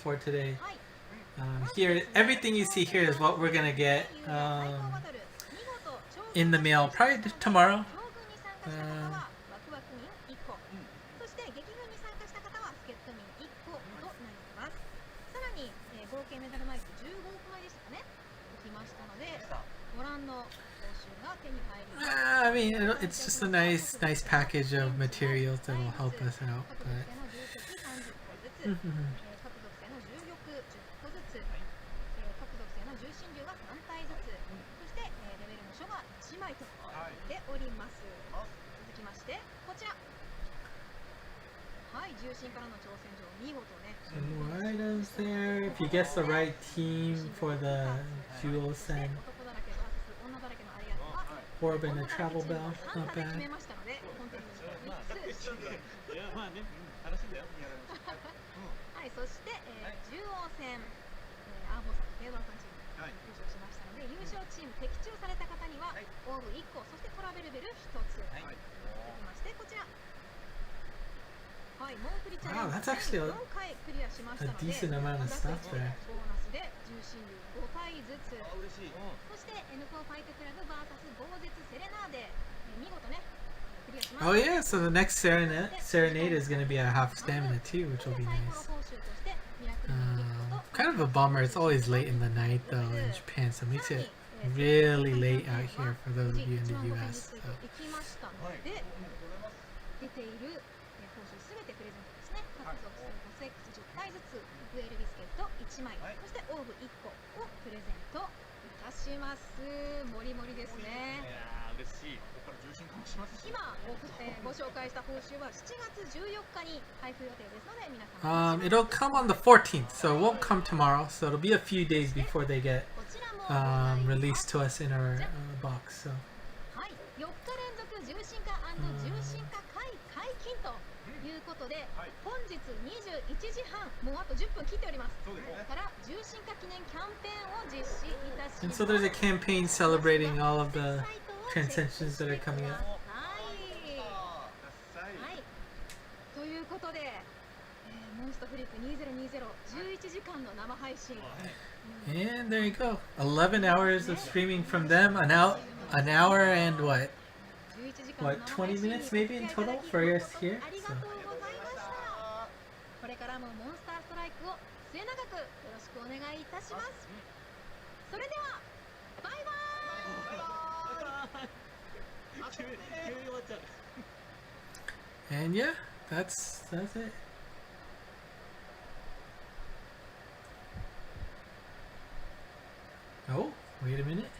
for today. Here, everything you see here is what we're gonna get in the mail probably tomorrow. そして激軍に参加した方は助っ人民1個となります。さらに、合計メダル枚数15億枚でしたかね、できましたので、ご覧の報酬が手に入ります。I mean, it's just a nice package of materials that will help us out. But 各属性の重力10個ずつ、各属性の重心流が3体ずつ、そして、レベルの書が1枚となっております。続きましてこちら、はい、重心からの挑戦状、見事ね。 some items there. If you guess the right team for the Jewel Sen, 男だらけ vs 女だらけのありがとうは Orb and a Travel Bell, not 3で決 bad. めましたので、本当に3つ。いやまあね、楽しんだよ。はい、そして、中央戦、アーボーさんとケイドラさんチーム優勝しましたので、優勝チーム的中された方には、オーブ1個、そしてトラベルベル1つ、続きましてこちら、はい、モンフリチャレン Wow, ジ that's actually 4回クリアしましたの a で、 decent amount of stuff there. ボーナスで重心流5体ずつ、嬉しい。そして N4 ファイトクラブ VS 豪絶セレナーデ、見事ね、クリアしました。 Oh yeah, so the next serenade is going to be a half stamina too, which will be nice. Kind of a bummer. It's always late in the night though in Japan, so it makes it really late out here for those of you in the US. So. 出ている報酬すべてプレゼントですね。各属性5セックス10体ずつ、ウェルビスケット1枚、そしてオーブ1個をプレゼントいたします。もりもりですね。いやー嬉しい。ここから重心化もしますし。今ご紹介した報酬は7月14日に配布予定ですので、皆さん。It'll come on the 14th, so it won't come tomorrow. So it'll be a few days before they get released to us in our box. So. はい、4日連続重心化&重心化解禁ということで、本日21時半、もうあと10分切っております。から重心化記念キャンペーンを実施いたします。 And so there's a campaign celebrating all of the transcensions that are coming out. ということで、モンストフリーク2020 11時間の生配信。 And there you go. 11 hours of streaming from them. An hour and what? What, 20 minutes maybe in total for us here? ありがとうございました。これからもモンスターストライクを末永くよろしくお願いいたします。それではバイバーイ。急に終わっちゃう。 And yeah, that's it. Oh, wait a minute.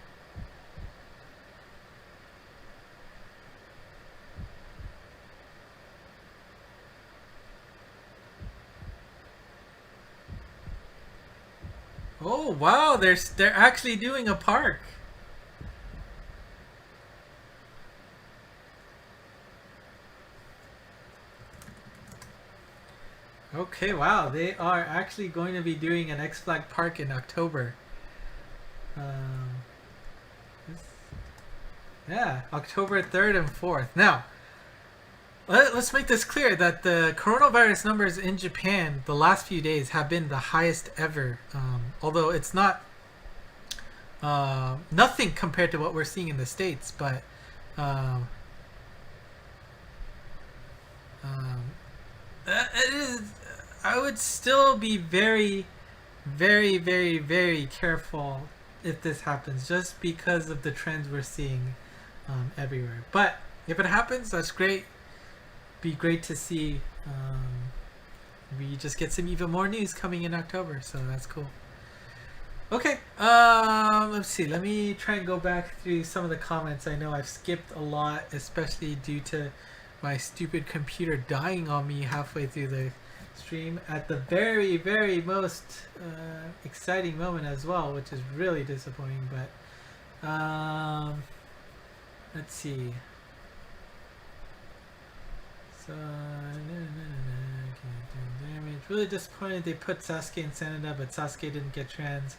Oh wow, they're actually doing a park. Okay, wow, they are actually going to be doing an X Flag Park in October. Yeah, October 3rd and 4th. Now, let's make this clear that the coronavirus numbers in Japan the last few days have been the highest ever. Although it's not nothing compared to what we're seeing in the States, but it is, I would still be very, very, very, very careful if this happens, just because of the trends we're seeing everywhere. But if it happens, that's great. Be great to see. We just get some even more news coming in October, so that's cool. Okay, let's see. Let me try and go back through some of the comments. I know I've skipped a lot, especially due to my stupid computer dying on me halfway through the stream at the very, very most exciting moment as well, which is really disappointing. But let's see. So damage. Really disappointed they put Sasuke in Sanada, but Sasuke didn't get trans.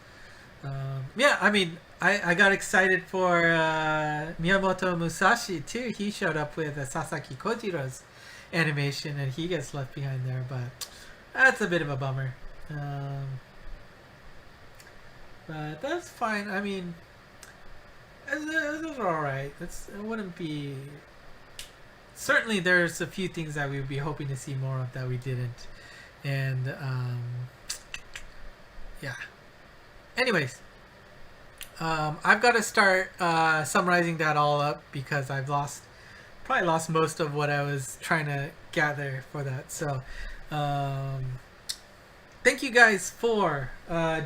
Yeah, I mean, I got excited for Miyamoto Musashi too. He showed up with Sasaki Kojiro's animation, and he gets left behind there, but that's a bit of a bummer. But that's fine. I mean, it's alright. It wouldn't be... Certainly there's a few things that we would be hoping to see more of that we didn't. And, yeah. Anyways, I've got to start summarizing that all up because I've probably lost most of what I was trying to gather for that. So, thank you guys for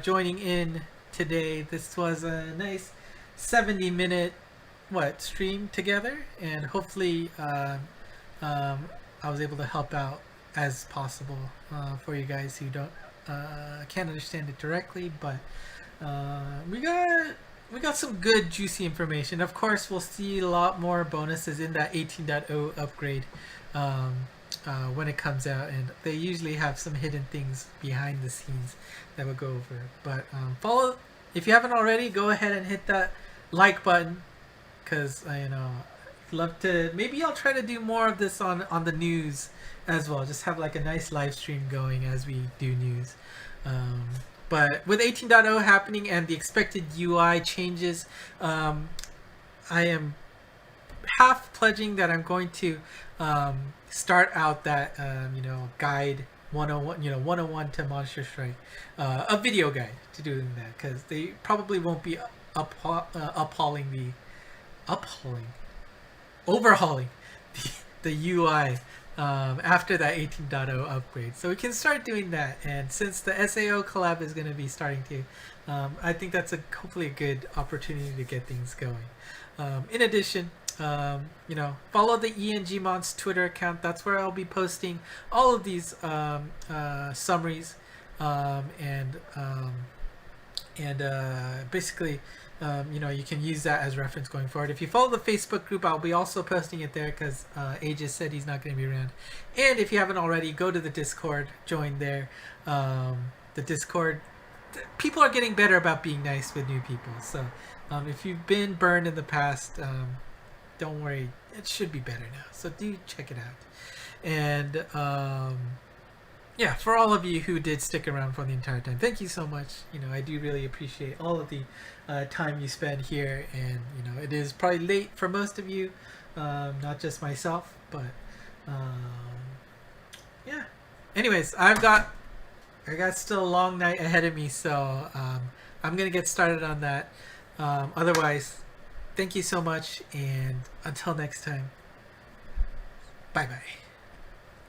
joining in today. This was a nice 70-minute stream together, and hopefully I was able to help out as possible for you guys who can't understand it directly, but we got some good juicy information. Of course, we'll see a lot more bonuses in that 18.0 upgrade when it comes out, and they usually have some hidden things behind the scenes that we'll go over. But if you haven't already, go ahead and hit that like button, because love to. Maybe I'll try to do more of this on the news as well. Just have like a nice live stream going as we do news. But with 18.0 happening and the expected UI changes, I am half pledging that I'm going to start out that guide 101, 101 to Monster Strike, a video guide to doing that, because they probably won't be overhauling the UI after that 18.0 upgrade. So we can start doing that, and since the SAO collab is going to be starting to, I think that's hopefully a good opportunity to get things going. In addition, follow the ENG Monst Twitter account. That's where I'll be posting all of these summaries, and basically you can use that as reference going forward. If you follow the Facebook group, I'll be also posting it there, because Aegis said he's not going to be around. And if you haven't already, go to the Discord, join there. The Discord, people are getting better about being nice with new people, so if you've been burned in the past, don't worry, it should be better now, so do check it out. And yeah, for all of you who did stick around for the entire time, thank you so much. I do really appreciate all of the time you spend here, and it is probably late for most of you, not just myself, but yeah. Anyways, I got still a long night ahead of me, so I'm gonna get started on that. Otherwise, thank you so much, and until next time, bye bye.